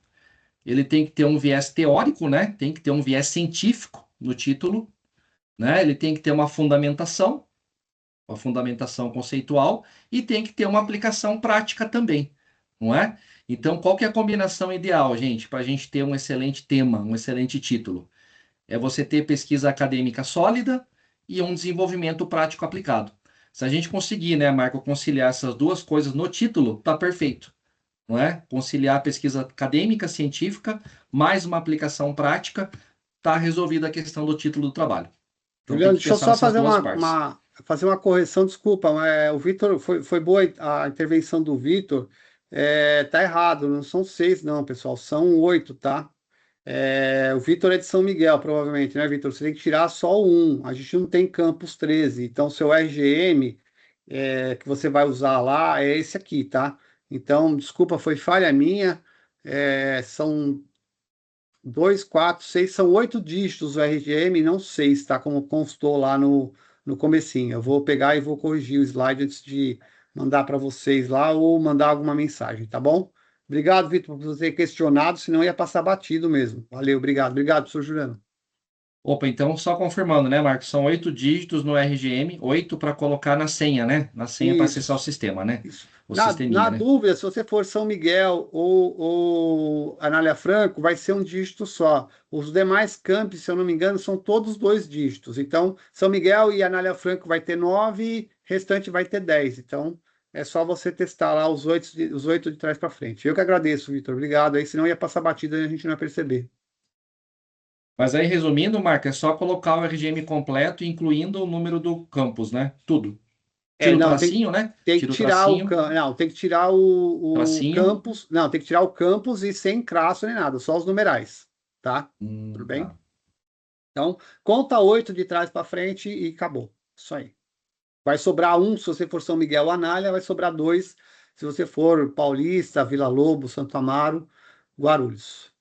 Ele tem que ter um viés teórico, né? Tem que ter um viés científico no título, né? Ele tem que ter uma fundamentação conceitual e tem que ter uma aplicação prática também, não é? Então, qual que é a combinação ideal, gente, para a gente ter um excelente tema, um excelente título? É você ter pesquisa acadêmica sólida e um desenvolvimento prático aplicado. Se a gente conseguir, né, Marco, conciliar essas duas coisas no título, tá perfeito, não é? Conciliar a pesquisa acadêmica, científica, mais uma aplicação prática, tá resolvida a questão do título do trabalho. Então tem Juliano, que deixa eu pensar só nessas fazer duas partes. fazer uma correção, desculpa, mas o Vitor, foi boa a intervenção do Vitor, tá errado, não são 6 não, pessoal, são 8, tá? O Vitor é de São Miguel, provavelmente, né, Vitor? Você tem que tirar só o 1, a gente não tem campus 13, então seu RGM que você vai usar lá é esse aqui, tá? Então, desculpa, foi falha minha, são 2, 4, 6, são 8 dígitos o RGM, não 6, tá? Como constou lá no comecinho. Eu vou pegar e vou corrigir o slide antes de mandar para vocês lá ou mandar alguma mensagem, tá bom? Obrigado, Vitor, por você ter questionado, senão ia passar batido mesmo. Valeu, obrigado. Obrigado, professor Juliano. Opa, então só confirmando, né, Marcos? São 8 dígitos no RGM, 8 para colocar na senha, né? Na senha para acessar o Isso. sistema, né? Isso. O Na sisteminha, né? dúvida, se você for São Miguel ou Anália Franco, vai ser um dígito só. Os demais campos, se eu não me engano, são todos 2 dígitos. Então, São Miguel e Anália Franco vai ter 9, restante vai ter 10. Então, é só você testar lá os oito de trás para frente. Eu que agradeço, Vitor. Obrigado aí, senão ia passar batida e a gente não ia perceber. Mas aí, resumindo, Marco, é só colocar o RGM completo, incluindo o número do campus, né? Tudo. Tira o Não, tem, tracinho, né? tem que Tira o tirar tracinho, não, tem que tirar o tracinho. campus, não, tem que tirar o campus e sem crasso nem nada, só os numerais, tá? Tudo bem? Tá. Então, conta 8 de trás para frente e acabou. Isso aí. Vai sobrar um se você for São Miguel Anália, vai sobrar 2 se você for Paulista, Vila Lobo, Santo Amaro, Guarulhos.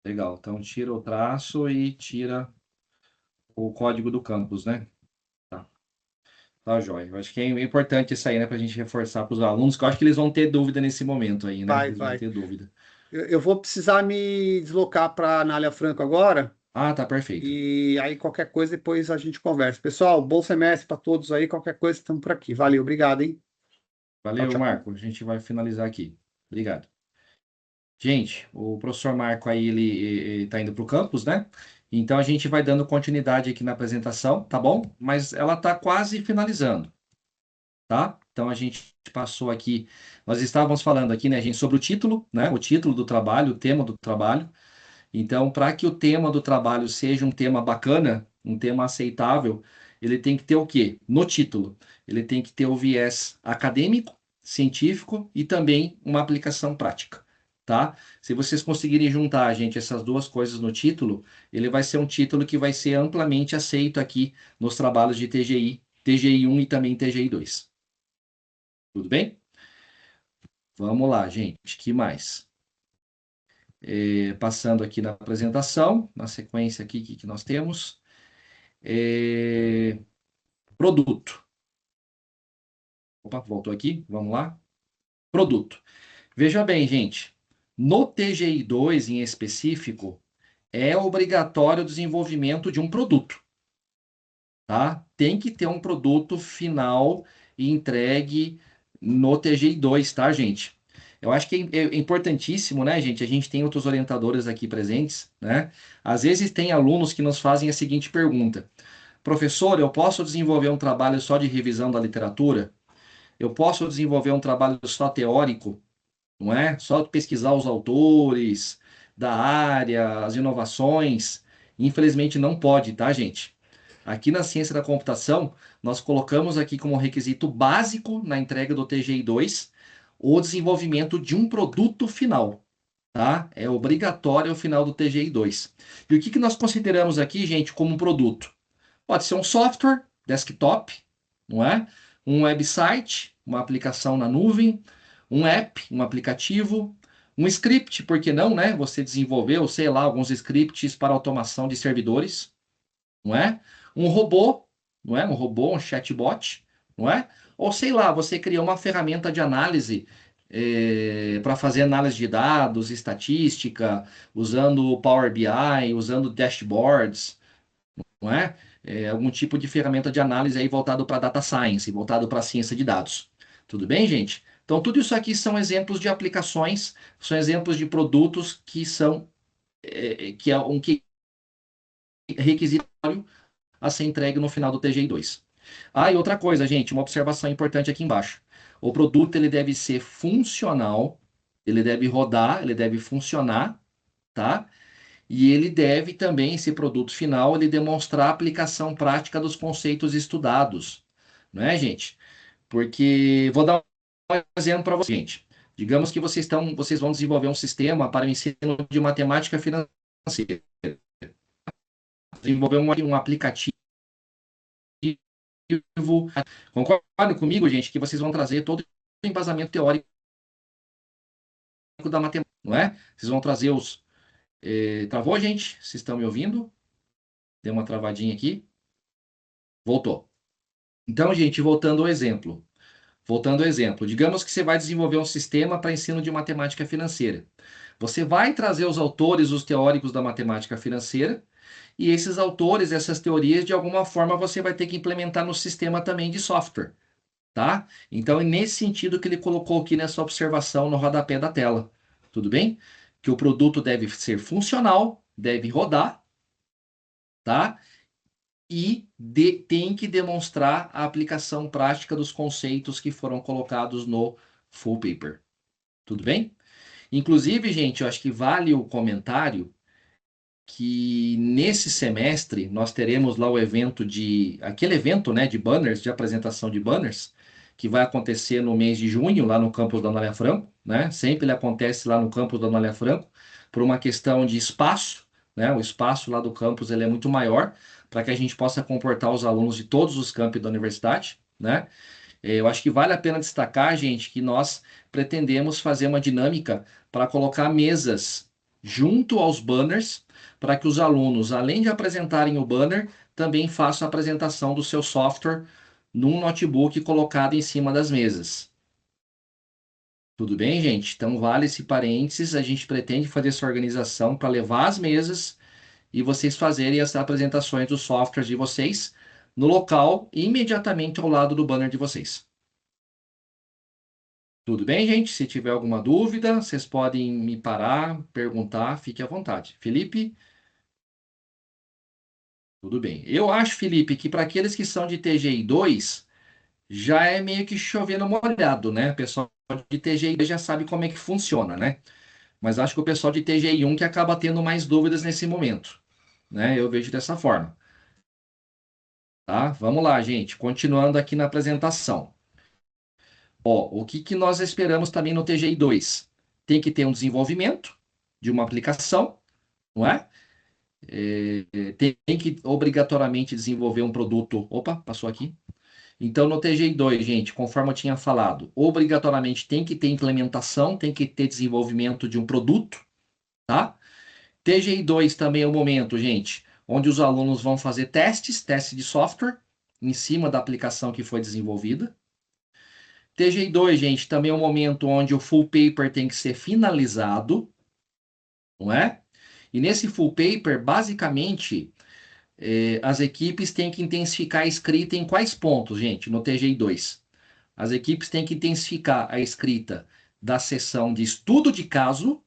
Legal. Então, tira o traço e tira o código do campus, né? Tá. Tá, joia. Eu acho que é importante isso aí, né? Para a gente reforçar para os alunos, que eu acho que eles vão ter dúvida nesse momento aí, né? Vai, Eles vão vai. ter dúvida. Eu vou precisar me deslocar para Anália Franco agora, Ah, tá perfeito. e aí qualquer coisa depois a gente conversa. Pessoal, bom semestre para todos aí, qualquer coisa estamos por aqui. Valeu, obrigado, hein? Tchau, Valeu, tchau. Marco. A gente vai finalizar aqui. Obrigado. Gente, o professor Marco aí, ele está indo para o campus, né? Então a gente vai dando continuidade aqui na apresentação, tá bom? Mas ela está quase finalizando, tá? Então a gente passou aqui, nós estávamos falando aqui, né, gente, sobre o título, né? O título do trabalho, o tema do trabalho. Então, para que o tema do trabalho seja um tema bacana, um tema aceitável, ele tem que ter o quê? No título, ele tem que ter o viés acadêmico, científico e também uma aplicação prática, tá? Se vocês conseguirem juntar, gente, essas duas coisas no título, ele vai ser um título que vai ser amplamente aceito aqui nos trabalhos de TGI, TGI 1 e também TGI 2. Tudo bem? Vamos lá, gente. Que mais? Passando aqui na apresentação, na sequência aqui que nós temos. Produto. Opa, voltou aqui. Vamos lá. Produto. Veja bem, gente. No TGI 2 em específico, é obrigatório o desenvolvimento de um produto, tá? Tem que ter um produto final e entregue no TGI 2, tá, gente? Eu acho que é importantíssimo, né, gente? A gente tem outros orientadores aqui presentes, né? Às vezes tem alunos que nos fazem a seguinte pergunta: professor, eu posso desenvolver um trabalho só de revisão da literatura? Eu posso desenvolver um trabalho só teórico? Não é? Só pesquisar os autores da área, as inovações. Infelizmente não pode, tá, gente? Aqui na ciência da computação, nós colocamos aqui como requisito básico na entrega do TGI 2 o desenvolvimento de um produto final, tá? É obrigatório ao final do TGI 2. E o que que nós consideramos aqui, gente, como um produto? Pode ser um software, desktop, não é? Um website, uma aplicação na nuvem, um app, um aplicativo, um script, por que não, né? Você desenvolveu, sei lá, alguns scripts para automação de servidores, não é? Um robô, não é? Um robô, um chatbot, não é? Ou sei lá, você criou uma ferramenta de análise para fazer análise de dados, estatística, usando o Power BI, usando dashboards, não é? Algum tipo de ferramenta de análise aí voltado para data science, voltado para ciência de dados. Tudo bem, gente? Então, tudo isso aqui são exemplos de aplicações, são exemplos de produtos que são que é um requisito a ser entregue no final do TGI 2. Ah, e outra coisa, gente, uma observação importante aqui embaixo. O produto ele deve ser funcional, ele deve rodar, ele deve funcionar, tá? E ele deve também, esse produto final, ele demonstrar a aplicação prática dos conceitos estudados, não é, gente? Porque vou dar um exemplo para vocês, gente. Digamos que vocês vão desenvolver um sistema para o ensino de matemática financeira, desenvolver um aplicativo. Concordam comigo, gente, que vocês vão trazer todo o embasamento teórico da matemática, não é? Vocês vão trazer os. Travou, gente? Vocês estão me ouvindo? Deu uma travadinha aqui. Voltou. Então, gente, voltando ao exemplo. Voltando ao exemplo, digamos que você vai desenvolver um sistema para ensino de matemática financeira. Você vai trazer os autores, os teóricos da matemática financeira, e esses autores, essas teorias, de alguma forma você vai ter que implementar no sistema também de software, tá? Então, é nesse sentido que ele colocou aqui nessa observação no rodapé da tela. Tudo bem? Que o produto deve ser funcional, deve rodar, tá? E tem que demonstrar a aplicação prática dos conceitos que foram colocados no full paper. Tudo bem? Inclusive, gente, eu acho que vale o comentário que nesse semestre nós teremos lá o evento aquele evento, né, de banners, de apresentação de banners, que vai acontecer no mês de junho, lá no campus da Anália Franco, né? Sempre ele acontece lá no campus da Anália Franco, por uma questão de espaço, né? O espaço lá do campus ele é muito maior, para que a gente possa comportar os alunos de todos os campos da universidade, né? Eu acho que vale a pena destacar, gente, que nós pretendemos fazer uma dinâmica para colocar mesas junto aos banners, para que os alunos, além de apresentarem o banner, também façam a apresentação do seu software num notebook colocado em cima das mesas. Tudo bem, gente? Então, vale esse parênteses. A gente pretende fazer essa organização para levar as mesas e vocês fazerem as apresentações dos softwares de vocês no local imediatamente ao lado do banner de vocês. Tudo bem, gente? Se tiver alguma dúvida, vocês podem me parar, perguntar, fique à vontade. Felipe? Tudo bem. Eu acho, Felipe, que para aqueles que são de TGI 2, já é meio que chovendo molhado, né? O pessoal de TGI 2 já sabe como é que funciona, né? Mas acho que o pessoal de TGI 1 que acaba tendo mais dúvidas nesse momento, né? Eu vejo dessa forma, tá? Vamos lá, gente. Continuando aqui na apresentação. Ó, o que que nós esperamos também no TGI 2? Tem que ter um desenvolvimento de uma aplicação, não é? Tem que obrigatoriamente desenvolver um produto. Opa, passou aqui. Então, no TGI 2, gente, conforme eu tinha falado, obrigatoriamente tem que ter implementação, tem que ter desenvolvimento de um produto, tá? TGI 2 também é o momento, gente, onde os alunos vão fazer testes de software em cima da aplicação que foi desenvolvida. TGI 2, gente, também é o momento onde o full paper tem que ser finalizado, não é? E nesse full paper, basicamente, as equipes têm que intensificar a escrita em quais pontos, gente, no TGI 2? As equipes têm que intensificar a escrita da sessão de estudo de caso,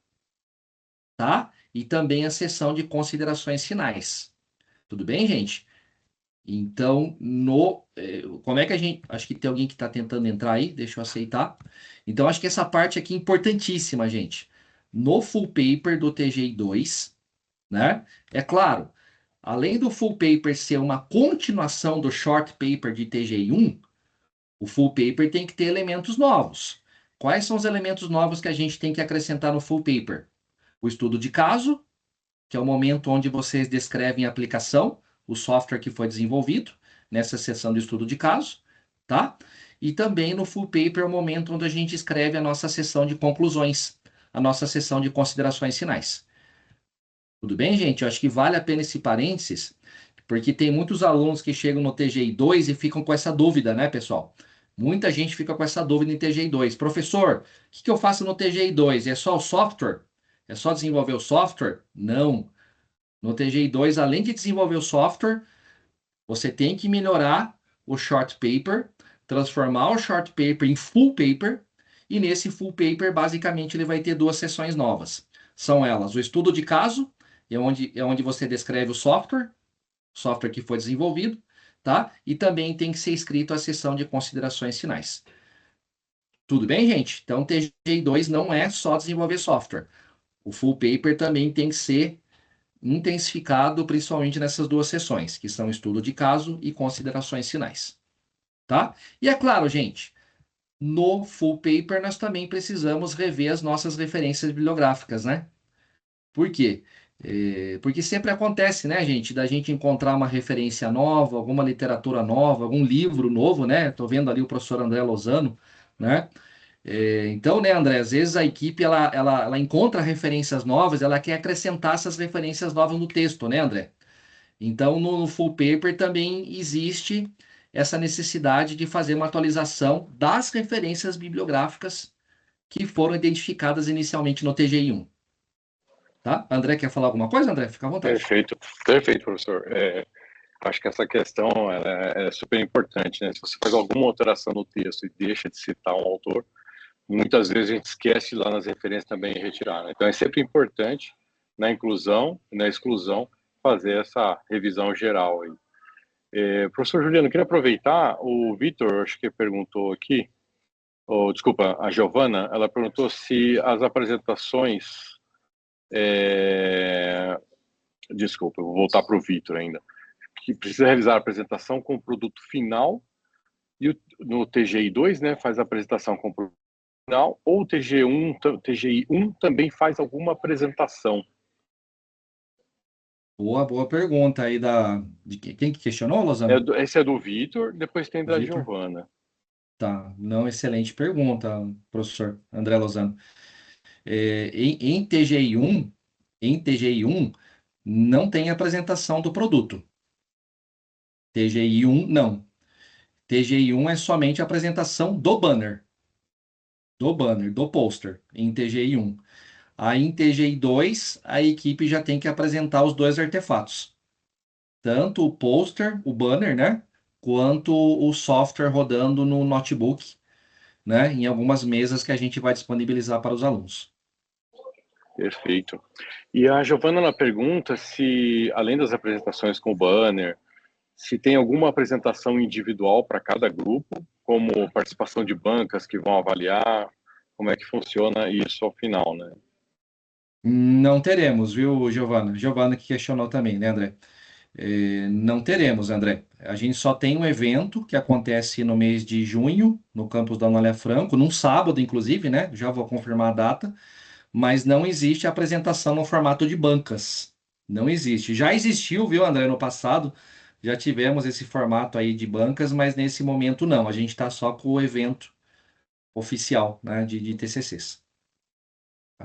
tá? E também a sessão de considerações finais. Tudo bem, gente? Então, como é que a gente. Acho que tem alguém que está tentando entrar aí, deixa eu aceitar. Então, acho que essa parte aqui é importantíssima, gente. No full paper do TGI 2, né? É claro, além do full paper ser uma continuação do short paper de TGI 1, o full paper tem que ter elementos novos. Quais são os elementos novos que a gente tem que acrescentar no full paper? O estudo de caso, que é o momento onde vocês descrevem a aplicação, o software que foi desenvolvido, nessa sessão de estudo de caso, tá? E também no full paper é o momento onde a gente escreve a nossa sessão de conclusões, a nossa sessão de considerações finais. Tudo bem, gente? Eu acho que vale a pena esse parênteses, porque tem muitos alunos que chegam no TGI 2 e ficam com essa dúvida, né, pessoal? Muita gente fica com essa dúvida em TGI 2. Professor, o que que eu faço no TGI 2? É só o software? É só desenvolver o software? Não. No TGI 2, além de desenvolver o software, você tem que melhorar o short paper, transformar o short paper em full paper, e nesse full paper, basicamente, ele vai ter duas seções novas. São elas o estudo de caso, é onde você descreve o software que foi desenvolvido, tá? E também tem que ser escrito a seção de considerações finais. Tudo bem, gente? Então, TGI 2 não é só desenvolver software. O full paper também tem que ser intensificado, principalmente nessas duas sessões, que são estudo de caso e considerações finais, tá? E é claro, gente, no full paper nós também precisamos rever as nossas referências bibliográficas, né? Por quê? Porque sempre acontece, né, gente, da gente encontrar uma referência nova, alguma literatura nova, algum livro novo, né? Estou vendo ali o professor André Lozano, né? Então, né, André, às vezes a equipe ela encontra referências novas, ela quer acrescentar essas referências novas no texto, né, André? Então, no full paper também existe essa necessidade de fazer uma atualização das referências bibliográficas que foram identificadas inicialmente no TGI 1, tá? André, quer falar alguma coisa, André? Fica à vontade. Perfeito, perfeito, professor. Acho que essa questão é super importante, né? Se você faz alguma alteração no texto e deixa de citar um autor, muitas vezes a gente esquece lá nas referências também retirar, né? Então é sempre importante na inclusão e na exclusão fazer essa revisão geral aí. Professor Juliano, queria aproveitar, o Vitor, acho que perguntou aqui, ou desculpa, a Giovana, ela perguntou se as apresentações, desculpa, eu vou voltar para o Vitor ainda, que precisa realizar a apresentação com o produto final, e no TGI 2, né, faz a apresentação com o produto final, ou o TGI 1 também faz alguma apresentação. Boa pergunta aí de quem que questionou, Lozano? Esse é do Vitor, depois tem da Vitor? Giovana. Tá, não, excelente pergunta, professor André Lozano. Em TGI1, não tem apresentação do produto. TGI1, não. TGI1 é somente a apresentação do pôster, em TGI1. Aí em TGI2, a equipe já tem que apresentar os dois artefatos. Tanto o pôster, o banner, né? Quanto o software rodando no notebook, né? Em algumas mesas que a gente vai disponibilizar para os alunos. Perfeito. E a Giovana ela pergunta se, além das apresentações com o banner, se tem alguma apresentação individual para cada grupo, como participação de bancas que vão avaliar, como é que funciona isso ao final, né? Não teremos, viu, Giovana? Giovana que questionou também, né, André? Não teremos, André. A gente só tem um evento que acontece no mês de junho, no campus da Anália Franco, num sábado, inclusive, né? Já vou confirmar a data, mas não existe apresentação no formato de bancas. Não existe. Já existiu, viu, André, no passado, já tivemos esse formato aí de bancas, mas nesse momento não. A gente está só com o evento oficial, né, de TCCs.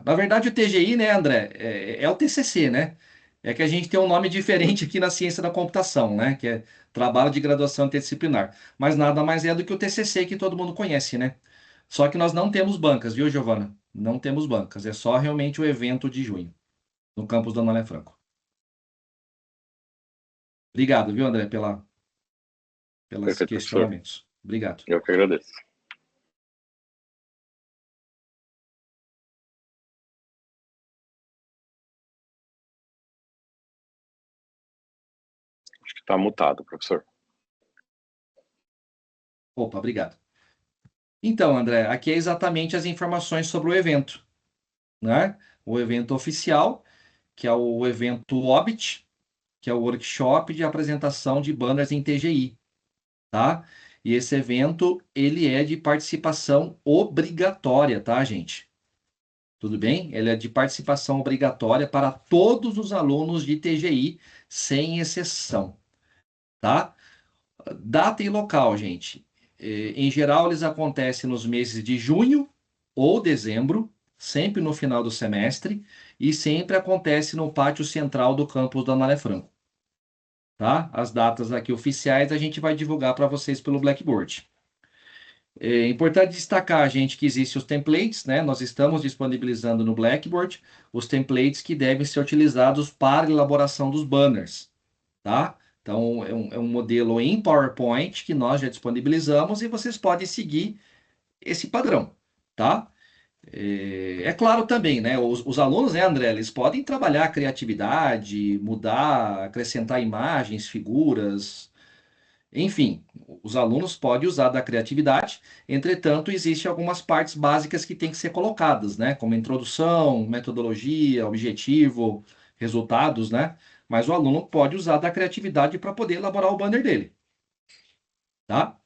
Na verdade, o TGI, né, André, é o TCC, né? É que a gente tem um nome diferente aqui na ciência da computação, né? Que é Trabalho de Graduação Interdisciplinar. Mas nada mais é do que o TCC que todo mundo conhece, né? Só que nós não temos bancas, viu, Giovana? Não temos bancas. É só realmente o evento de junho, no campus da Anália Franco. Obrigado, viu, André, pelos Perfeito, professor. questionamentos. Obrigado. Eu que agradeço. Acho que está mutado, professor. Opa, obrigado. Então, André, aqui é exatamente as informações sobre o evento, né? O evento oficial, que é o evento OBIT, que é o workshop de apresentação de banners em TGI, tá? E esse evento, ele é de participação obrigatória, tá, gente? Tudo bem? Ele é de participação obrigatória para todos os alunos de TGI, sem exceção, tá? Data e local, gente. Em geral, eles acontecem nos meses de junho ou dezembro, sempre no final do semestre, e sempre acontece no pátio central do campus da Anália Franco. Tá? As datas aqui oficiais a gente vai divulgar para vocês pelo Blackboard. É importante destacar, gente, que existem os templates, né? Nós estamos disponibilizando no Blackboard os templates que devem ser utilizados para a elaboração dos banners, tá? Então, é um modelo em PowerPoint que nós já disponibilizamos e vocês podem seguir esse padrão, tá? É claro também, né? Os alunos, né, André, eles podem trabalhar a criatividade, mudar, acrescentar imagens, figuras, enfim, os alunos podem usar da criatividade. Entretanto, existem algumas partes básicas que têm que ser colocadas, né? Como introdução, metodologia, objetivo, resultados, né? Mas o aluno pode usar da criatividade para poder elaborar o banner dele, tá?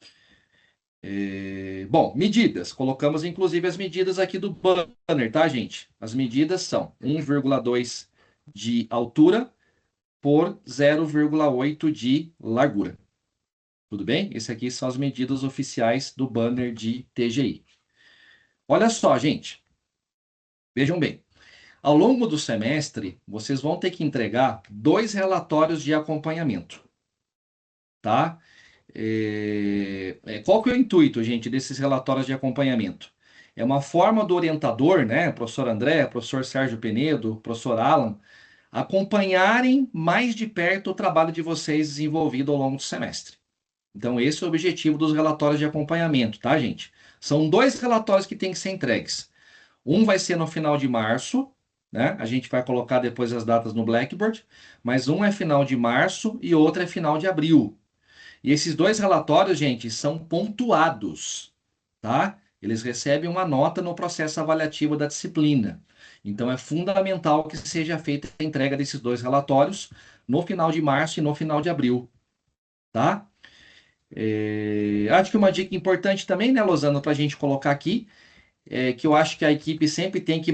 Bom, medidas. Colocamos inclusive as medidas aqui do banner, tá, gente? As medidas são 1,2 de altura por 0,8 de largura. Tudo bem? Esse aqui são as medidas oficiais do banner de TGI. Olha só, gente. Vejam bem. Ao longo do semestre, vocês vão ter que entregar 2 relatórios de acompanhamento, tá? Qual que é o intuito, gente, desses relatórios de acompanhamento? É uma forma do orientador, né, professor André, professor Sérgio Penedo, professor Alan, acompanharem mais de perto o trabalho de vocês desenvolvido ao longo do semestre. Então, esse é o objetivo dos relatórios de acompanhamento, tá, gente? São 2 relatórios que têm que ser entregues. Um vai ser no final de março, né? A gente vai colocar depois as datas no Blackboard, mas um é final de março e outro é final de abril. E esses 2 relatórios, gente, são pontuados, tá? Eles recebem uma nota no processo avaliativo da disciplina. Então, é fundamental que seja feita a entrega desses 2 relatórios no final de março e no final de abril, tá? Acho que uma dica importante também, né, Lozano, para a gente colocar aqui, é que eu acho que a equipe sempre tem que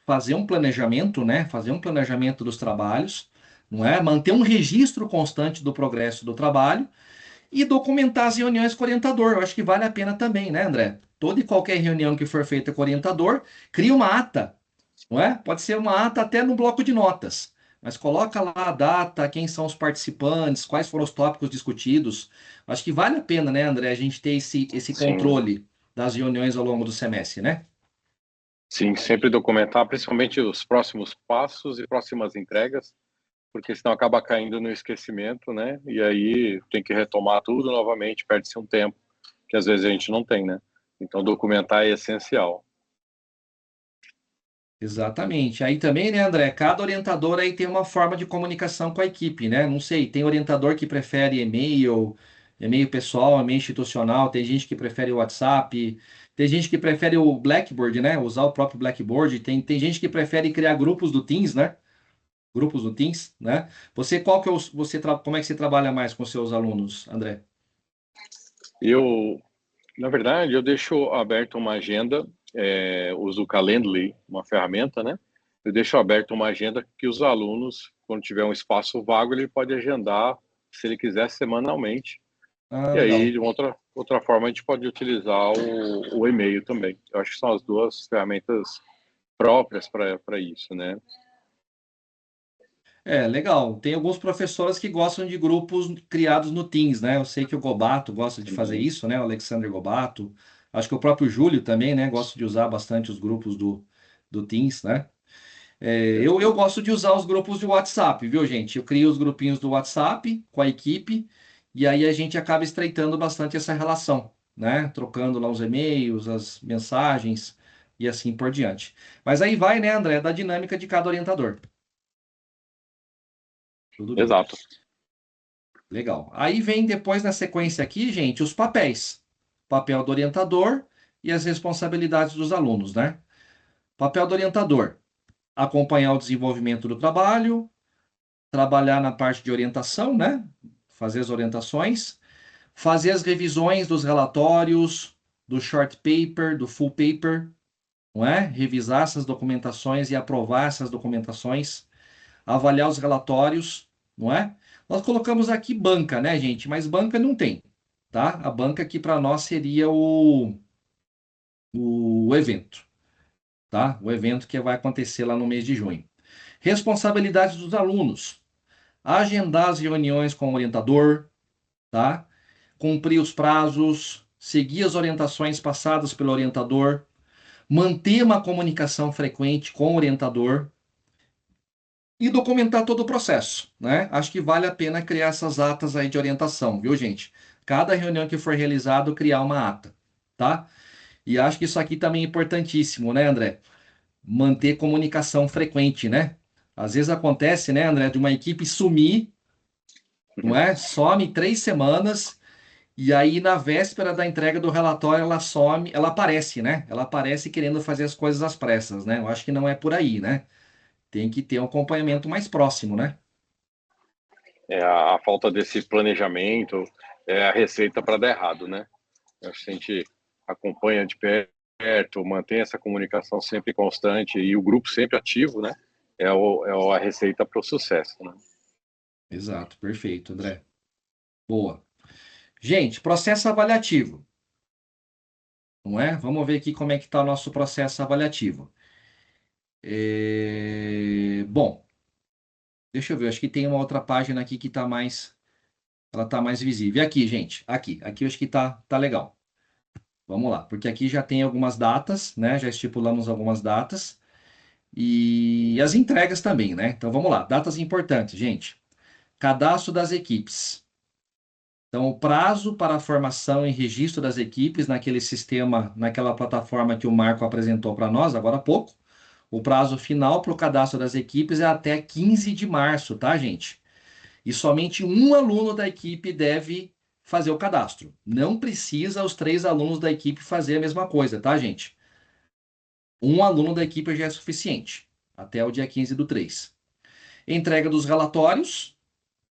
fazer um planejamento, né, fazer um planejamento dos trabalhos, não é? Manter um registro constante do progresso do trabalho e documentar as reuniões com o orientador. Eu acho que vale a pena também, né, André? Toda e qualquer reunião que for feita com o orientador, cria uma ata, não é? Pode ser uma ata até no bloco de notas, mas coloca lá a data, quem são os participantes, quais foram os tópicos discutidos. Acho que vale a pena, né, André, a gente ter esse Sim, controle das reuniões ao longo do semestre, né? sim, sempre documentar, principalmente os próximos passos e próximas entregas, porque senão acaba caindo no esquecimento, né? E aí tem que retomar tudo novamente, perde-se um tempo que às vezes a gente não tem, né? Então documentar é essencial. Exatamente. Aí também, né, André, cada orientador aí tem uma forma de comunicação com a equipe, né? Não sei, tem orientador que prefere e-mail, e-mail pessoal, e-mail institucional, tem gente que prefere o WhatsApp, tem gente que prefere o Blackboard, né? Usar o próprio Blackboard, tem gente que prefere criar grupos do Teams, né? grupos no Teams, né? Como é que você trabalha mais com seus alunos, André? Na verdade, eu deixo aberto uma agenda, uso o Calendly, uma ferramenta, né? Eu deixo aberto uma agenda que os alunos, quando tiver um espaço vago, ele pode agendar, se ele quiser, semanalmente. Ah, E aí, legal. de uma outra forma, a gente pode utilizar o e-mail também. Eu acho que são as duas ferramentas próprias para isso, né? Legal. Tem alguns professores que gostam de grupos criados no Teams, né? Eu sei que o Gobato gosta de fazer Uhum. isso, né? O Alexander Gobato. Acho que o próprio Júlio também, né? Gosta de usar bastante os grupos do Teams, né? Eu Perfeito. gosto de usar os grupos de WhatsApp, viu, gente? Eu crio os grupinhos do WhatsApp com a equipe e aí a gente acaba estreitando bastante essa relação, né? Trocando lá os e-mails, as mensagens e assim por diante. Mas aí vai, né, André, da dinâmica de cada orientador. Tudo bem. Exato. Legal. Aí vem depois na sequência aqui, gente, os papéis. Papel do orientador e as responsabilidades dos alunos, né? Papel do orientador: acompanhar o desenvolvimento do trabalho, trabalhar na parte de orientação, né? Fazer as orientações, fazer as revisões dos relatórios, do short paper, do full paper, não é? Revisar essas documentações e aprovar essas documentações, avaliar os relatórios, não é? Nós colocamos aqui banca, né, gente? Mas banca não tem, tá? A banca aqui para nós seria o evento, tá? O evento que vai acontecer lá no mês de junho. Responsabilidades dos alunos: agendar as reuniões com o orientador, tá? Cumprir os prazos, seguir as orientações passadas pelo orientador, manter uma comunicação frequente com o orientador e documentar todo o processo, né? Acho que vale a pena criar essas atas aí de orientação, viu, gente? Cada reunião que for realizada, criar uma ata, tá? E acho que isso aqui também é importantíssimo, né, André? Manter comunicação frequente, né? Às vezes acontece, né, André, de uma equipe sumir, não é? Some 3 semanas. E aí, na véspera da entrega do relatório, ela some, ela aparece, né? Ela aparece querendo fazer as coisas às pressas, né? Eu acho que não é por aí, né? Tem que ter um acompanhamento mais próximo, né? A falta desse planejamento é a receita para dar errado, né? Acho que a gente acompanha de perto, mantém essa comunicação sempre constante e o grupo sempre ativo, né? A receita para o sucesso, né? Exato, perfeito, André. Boa. Gente, processo avaliativo, não é? Vamos ver aqui como é que está o nosso processo avaliativo. Bom, deixa eu ver, acho que tem uma outra página aqui que está mais, ela está mais visível. E aqui, gente, aqui eu acho que tá legal. Vamos lá, porque aqui já tem algumas datas, né? Já estipulamos algumas datas e as entregas também, né? Então vamos lá, datas importantes, gente. Cadastro das equipes. Então, o prazo para a formação e registro das equipes naquele sistema, naquela plataforma que o Marco apresentou para nós agora há pouco. O prazo final para o cadastro das equipes é até 15 de março, tá, gente? E somente um aluno da equipe deve fazer o cadastro. Não precisa os 3 alunos da equipe fazer a mesma coisa, tá, gente? Um aluno da equipe já é suficiente, até o dia 15 do 3. Entrega dos relatórios,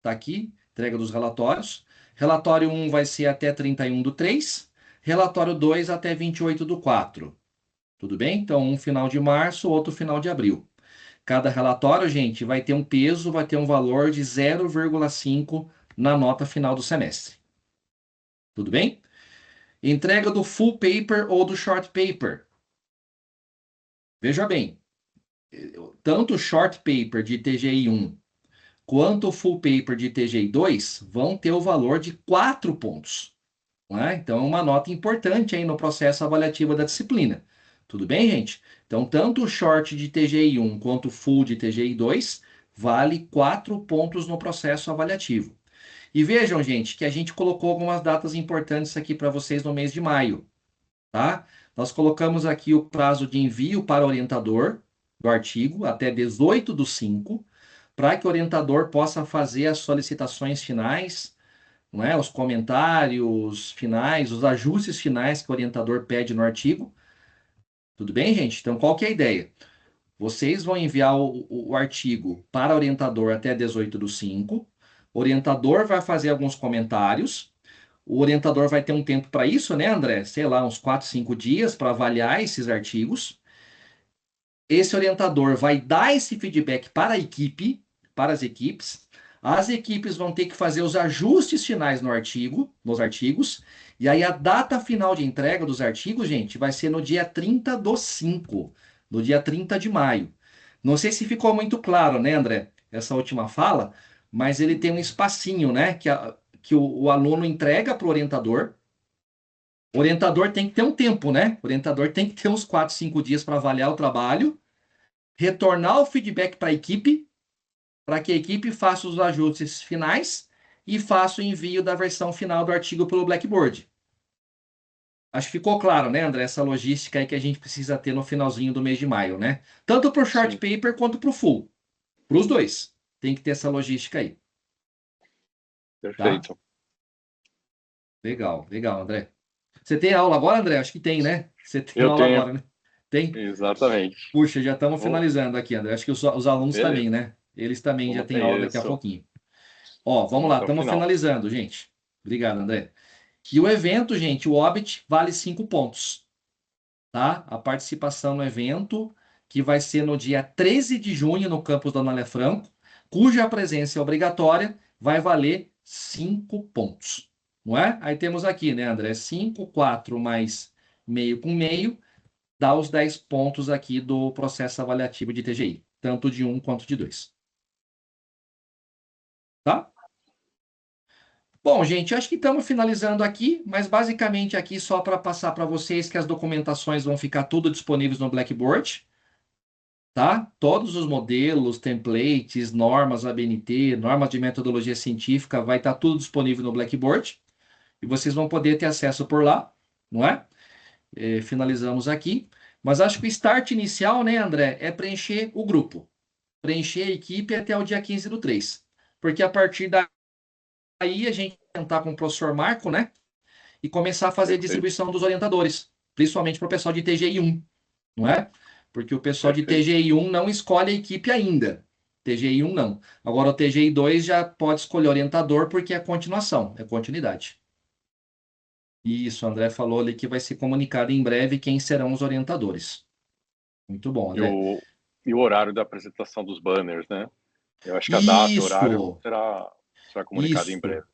tá aqui, entrega dos relatórios. Relatório 1 vai ser até 31 do 3, relatório 2 até 28 do 4. Tudo bem? Então, um final de março, outro final de abril. Cada relatório, gente, vai ter um peso, vai ter um valor de 0,5 na nota final do semestre. Tudo bem? Entrega do full paper ou do short paper. Veja bem, tanto o short paper de TGI 1 quanto o full paper de TGI 2 vão ter o valor de 4 pontos. Não é? Então, é uma nota importante aí no processo avaliativo da disciplina. Tudo bem, gente? Então, tanto o short de TGI 1 quanto o full de TGI 2 vale 4 pontos no processo avaliativo. E vejam, gente, que a gente colocou algumas datas importantes aqui para vocês no mês de maio, tá? Nós colocamos aqui o prazo de envio para o orientador do artigo até 18 do 5, para que o orientador possa fazer as solicitações finais, não é? Os comentários finais, os ajustes finais que o orientador pede no artigo. Tudo bem, gente? Então, qual que é a ideia? Vocês vão enviar o artigo para o orientador até 18/5. O orientador vai fazer alguns comentários. O orientador vai ter um tempo para isso, né, André? Sei lá, uns 4, 5 dias para avaliar esses artigos. Esse orientador vai dar esse feedback para a equipe, para as equipes. As equipes vão ter que fazer os ajustes finais no artigo, nos artigos. E aí a data final de entrega dos artigos, gente, vai ser no dia 30/5, no dia 30 de maio. Não sei se ficou muito claro, né, André, essa última fala, mas ele tem um espacinho, né, que o aluno entrega para o orientador. O orientador tem que ter um tempo, né? O orientador tem que ter uns 4, 5 dias para avaliar o trabalho, retornar o feedback para a equipe, para que a equipe faça os ajustes finais e faça o envio da versão final do artigo pelo Blackboard. Acho que ficou claro, né, André, essa logística aí que a gente precisa ter no finalzinho do mês de maio, né? Tanto para o short Sim, paper quanto para o full. Para os dois. Tem que ter essa logística aí, tá? perfeito. Legal, legal, André. Você tem aula agora, André? Acho que tem, né? Você tem Eu aula tenho, agora, né? Tem? exatamente. Puxa, já estamos Bom, finalizando aqui, André. Acho que os alunos também, beleza. né? Eles também já Vamos têm ter aula daqui a isso. pouquinho. Ó, vamos Vamos lá, até o estamos final. finalizando, gente. Obrigado, André. E o evento, gente, o Orbit vale 5 pontos, tá? A participação no evento, que vai ser no dia 13 de junho no campus da Anália Franco, cuja presença é obrigatória, vai valer 5 pontos, não é? Aí temos aqui, né, André? 5, 4 mais meio com meio, dá os 10 pontos aqui do processo avaliativo de TGI, tanto de um quanto de dois. Tá? Bom, gente, acho que estamos finalizando aqui, mas basicamente aqui só para passar para vocês que as documentações vão ficar tudo disponíveis no Blackboard, tá? Todos os modelos, templates, normas ABNT, normas de metodologia científica, vai estar tudo disponível no Blackboard e vocês vão poder ter acesso por lá, não é? Finalizamos aqui, mas acho que o start inicial, né, André, é preencher o grupo, preencher a equipe até o dia 15/3, porque a partir daí a gente tentar com o professor Marco, né? E começar a fazer a Perfeito, distribuição dos orientadores, principalmente para o pessoal de TGI1, não é? Porque o pessoal de perfeito. TGI1 não escolhe a equipe ainda. TGI1 não. Agora o TGI2 já pode escolher orientador porque é continuação, é continuidade. Isso, o André falou ali que vai ser comunicado em breve quem serão os orientadores. Muito bom, E André. o horário da apresentação dos banners, né? Eu acho que a data e o horário Isso, será comunicado em isso. breve.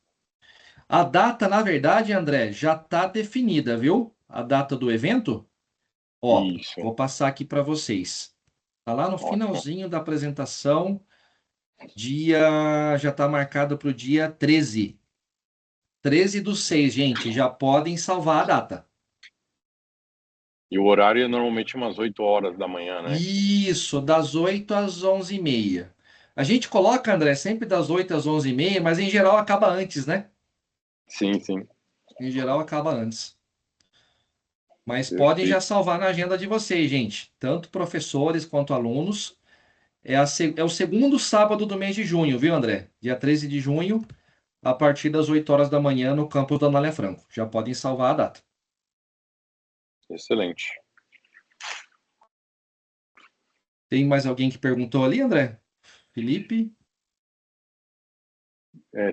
A data, na verdade, André, já está definida, viu? A data do evento. Ó, Isso, vou passar aqui para vocês. Tá lá no ótimo. finalzinho da apresentação, dia já está marcado para o dia 13. 13/6, gente, já podem salvar a data. E o horário é normalmente umas 8 horas da manhã, né? Isso, das 8 às 11h30. A gente coloca, André, sempre das 8 às 11h30, mas em geral acaba antes, né? Sim, sim, Em geral acaba antes. Mas podem já perfeito. salvar na agenda de vocês, gente. Tanto professores quanto alunos. É o segundo sábado do mês de junho, viu, André? Dia 13 de junho, a partir das 8 horas da manhã, no campus da Anália Franco. Já podem salvar a data. Excelente. Tem mais alguém que perguntou ali, André? Felipe?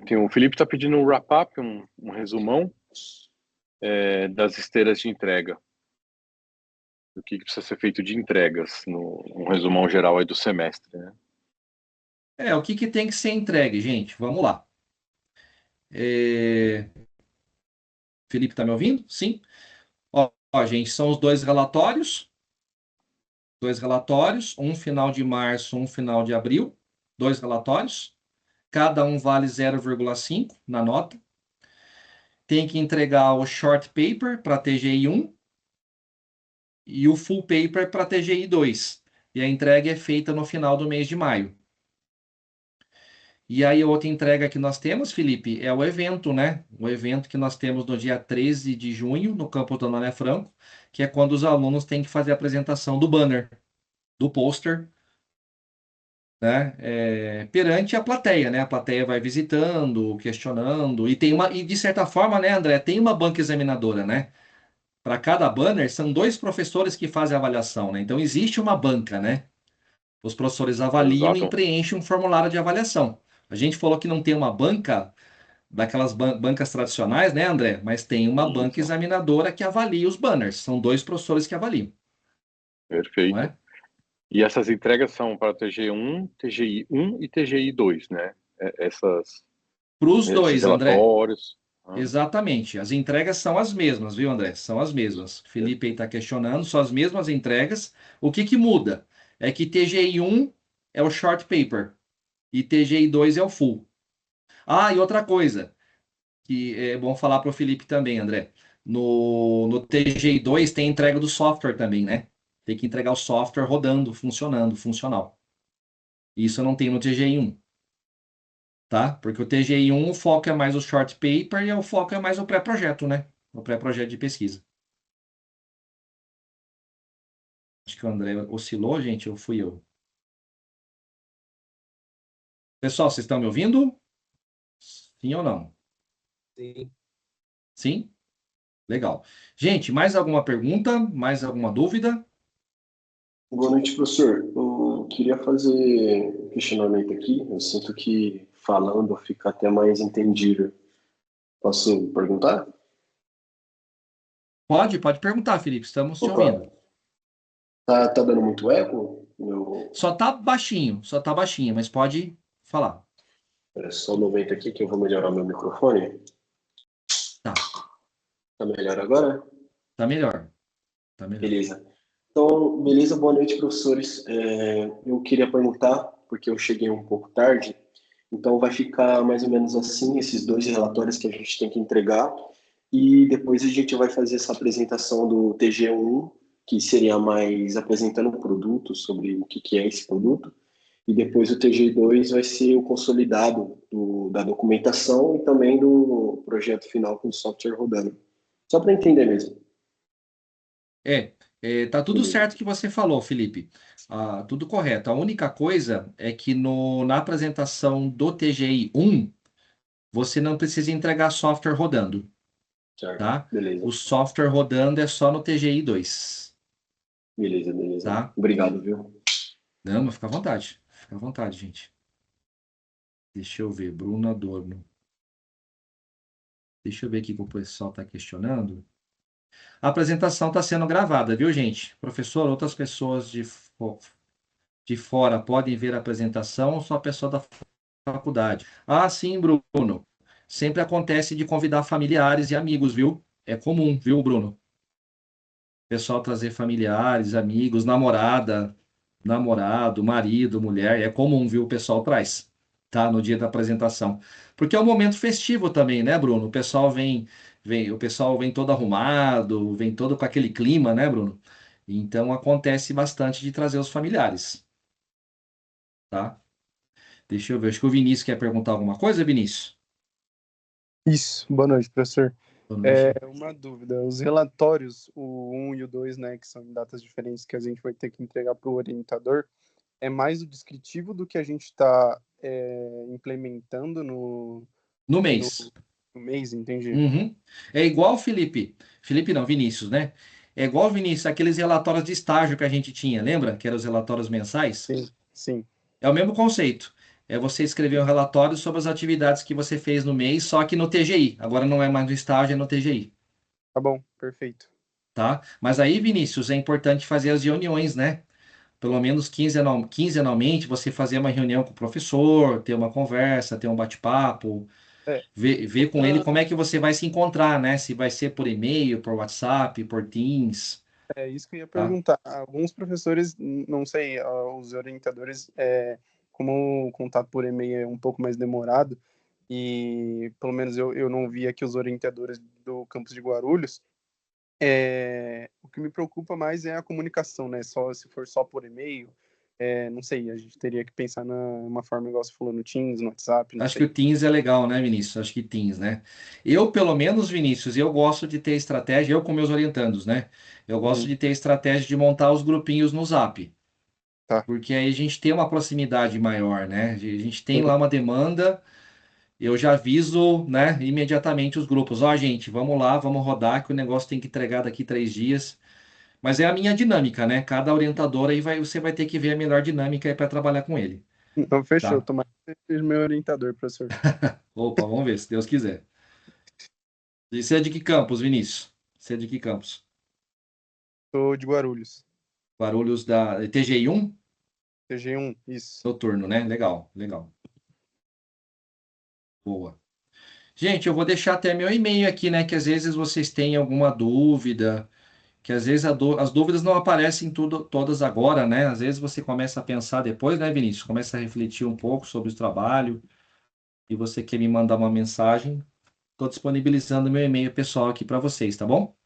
Tem o Felipe está pedindo um wrap-up, um resumão das esteiras de entrega. O que precisa ser feito de entregas, um resumão geral aí do semestre, né? O que tem que ser entregue, gente? Vamos lá. Felipe, tá me ouvindo? Sim. Ó, gente, são os dois relatórios. Dois relatórios, um final de março, um final de abril. Dois relatórios. Cada um vale 0,5 na nota. Tem que entregar o short paper para TGI1 e o full paper para TGI2. E a entrega é feita no final do mês de maio. E aí, a outra entrega que nós temos, Felipe, é o evento, né? O evento que nós temos no dia 13 de junho, no campus da Anália Franco, que é quando os alunos têm que fazer a apresentação do banner, do pôster, né? Perante a plateia, né? A plateia vai visitando, questionando, e de certa forma, né, André, tem uma banca examinadora, né? Para cada banner, são dois professores que fazem a avaliação, né? Então, existe uma banca, né? Os professores avaliam e Exato. preenchem um formulário de avaliação. A gente falou que não tem uma banca daquelas bancas tradicionais, né, André? Mas tem uma banca Isso. examinadora que avalia os banners. São dois professores que avaliam, não Perfeito. é? E essas entregas são para TGI1, TGI1 e TGI2, né? Para os Esses dois, André. relatórios. Ah, Exatamente. As entregas são as mesmas, viu, André? São as mesmas. Felipe aí está questionando, são as mesmas entregas. O que que muda? É que TGI1 é o short paper e TGI2 é o full. Ah, e outra coisa, que é bom falar para o Felipe também, André. No TGI2 tem entrega do software também, né? Tem que entregar o software rodando, funcionando, funcional. Isso não tem no TGI1, tá? Porque o TGI1, o foco é mais o short paper e o foco é mais o pré-projeto, né? O pré-projeto de pesquisa. Acho que o André oscilou, gente, ou fui eu? Pessoal, vocês estão me ouvindo? Sim ou não? Sim. Sim? Legal. Gente, mais alguma pergunta? Mais alguma dúvida? Boa noite, professor. Eu queria fazer um questionamento aqui. Eu sinto que falando fica até mais entendido. Posso perguntar? Pode perguntar, Felipe, estamos te Opa, ouvindo. tá dando muito eco? Só tá baixinho, mas pode falar. É só um momento aqui que eu vou melhorar meu microfone. Tá, Tá melhor agora? tá melhor. Tá melhor. Beleza. Então, beleza, boa noite, professores. Eu queria perguntar, porque eu cheguei um pouco tarde, então vai ficar mais ou menos assim, esses dois relatórios que a gente tem que entregar, e depois a gente vai fazer essa apresentação do TG1, que seria mais apresentando o produto, sobre o que é esse produto, e depois o TG2 vai ser o consolidado da documentação e também do projeto final com o software rodando. Só para entender mesmo. Tá tudo Beleza. certo que você falou, Felipe. Ah, tudo correto. A única coisa é que na apresentação do TGI 1, você não precisa entregar software rodando, Certo. tá? Beleza. O software rodando é só no TGI 2, Beleza, beleza. tá? Obrigado, viu? Não, mas fica à vontade. Fica à vontade, gente. Deixa eu ver, Bruno Adorno. Deixa eu ver aqui que o pessoal está questionando. A apresentação está sendo gravada, viu, gente? Professor, outras pessoas de fora podem ver a apresentação ou só a pessoa da faculdade? Ah, sim, Bruno. Sempre acontece de convidar familiares e amigos, viu? É comum, viu, Bruno? Pessoal trazer familiares, amigos, namorada, namorado, marido, mulher, é comum, viu? O pessoal traz, tá? No dia da apresentação. Porque é um momento festivo também, né, Bruno? O pessoal vem todo arrumado, vem todo com aquele clima, né, Bruno? Então acontece bastante de trazer os familiares, tá? Deixa eu ver, acho que o Vinícius quer perguntar alguma coisa, Vinícius? Isso, boa noite, professor. Boa noite. Uma dúvida, os relatórios, o 1 e o 2, né, que são em datas diferentes que a gente vai ter que entregar para o orientador, é mais o descritivo do que a gente está implementando No no, mês. no mês, entendi. Uhum. É igual, Felipe. Felipe não, Vinícius, né? É igual, Vinícius, aqueles relatórios de estágio que a gente tinha, lembra? Que eram os relatórios mensais? Sim, sim, É o mesmo conceito. É você escrever um relatório sobre as atividades que você fez no mês, só que no TGI. Agora não é mais no estágio, é no TGI, tá bom, perfeito. tá? Mas aí, Vinícius, é importante fazer as reuniões, né? Pelo menos quinzenalmente, você fazer uma reunião com o professor, ter uma conversa, ter um bate-papo, É, ver com ele como é que você vai se encontrar, né? Se vai ser por e-mail, por WhatsApp, por Teams, é isso que eu ia tá? perguntar. Alguns professores, não sei, os orientadores, como o contato por e-mail é um pouco mais demorado, e pelo menos eu não vi aqui os orientadores do campus de Guarulhos. O que me preocupa mais é a comunicação, né? Se for só por e-mail, não sei, a gente teria que pensar numa forma igual você falou no Teams, no WhatsApp, não Acho que sei. o Teams é legal, né, Vinícius? Acho que Teams, né? Eu, pelo menos, Vinícius, eu gosto de ter estratégia, eu com meus orientandos, né? Eu gosto Uhum, de ter estratégia de montar os grupinhos no Zap, tá. porque aí a gente tem uma proximidade maior, né? A gente tem Sim, lá uma demanda, eu já aviso, né, imediatamente os grupos. Ó, gente, vamos lá, vamos rodar, que o negócio tem que entregar daqui 3 dias. Mas é a minha dinâmica, né? Cada orientador aí você vai ter que ver a melhor dinâmica aí para trabalhar com ele. Então, fechou. Tá? Tomara que seja meu orientador, professor. Opa, vamos ver, se Deus quiser. E você é de que campus, Vinícius? Você é de que campus? Sou de Guarulhos. Guarulhos da TGI 1? TG1, isso. Noturno, né? Legal, legal. Boa. Gente, eu vou deixar até meu e-mail aqui, né? Que às vezes vocês têm alguma dúvida, que às vezes as dúvidas não aparecem todas agora, né? Às vezes você começa a pensar depois, né, Vinícius? Começa a refletir um pouco sobre o trabalho e você quer me mandar uma mensagem. Estou disponibilizando meu e-mail pessoal aqui para vocês, tá bom?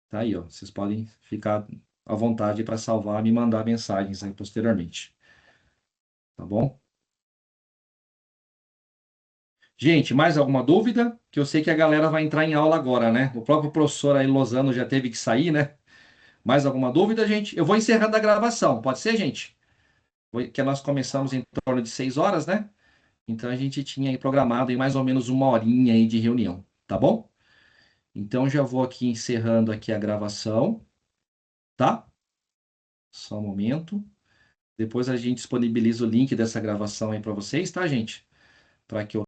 Tá aí, ó. Vocês podem ficar à vontade para salvar e me mandar mensagens aí posteriormente. Tá bom? Gente, mais alguma dúvida? Que eu sei que a galera vai entrar em aula agora, né? O próprio professor aí, Lozano, já teve que sair, né? Mais alguma dúvida, gente? Eu vou encerrando a gravação, pode ser, gente? Que nós começamos em torno de 6 horas, né? Então a gente tinha aí programado em mais ou menos uma horinha aí de reunião, tá bom? Então já vou aqui encerrando aqui a gravação, tá? Só um momento. Depois a gente disponibiliza o link dessa gravação aí para vocês, tá, gente? Para que eu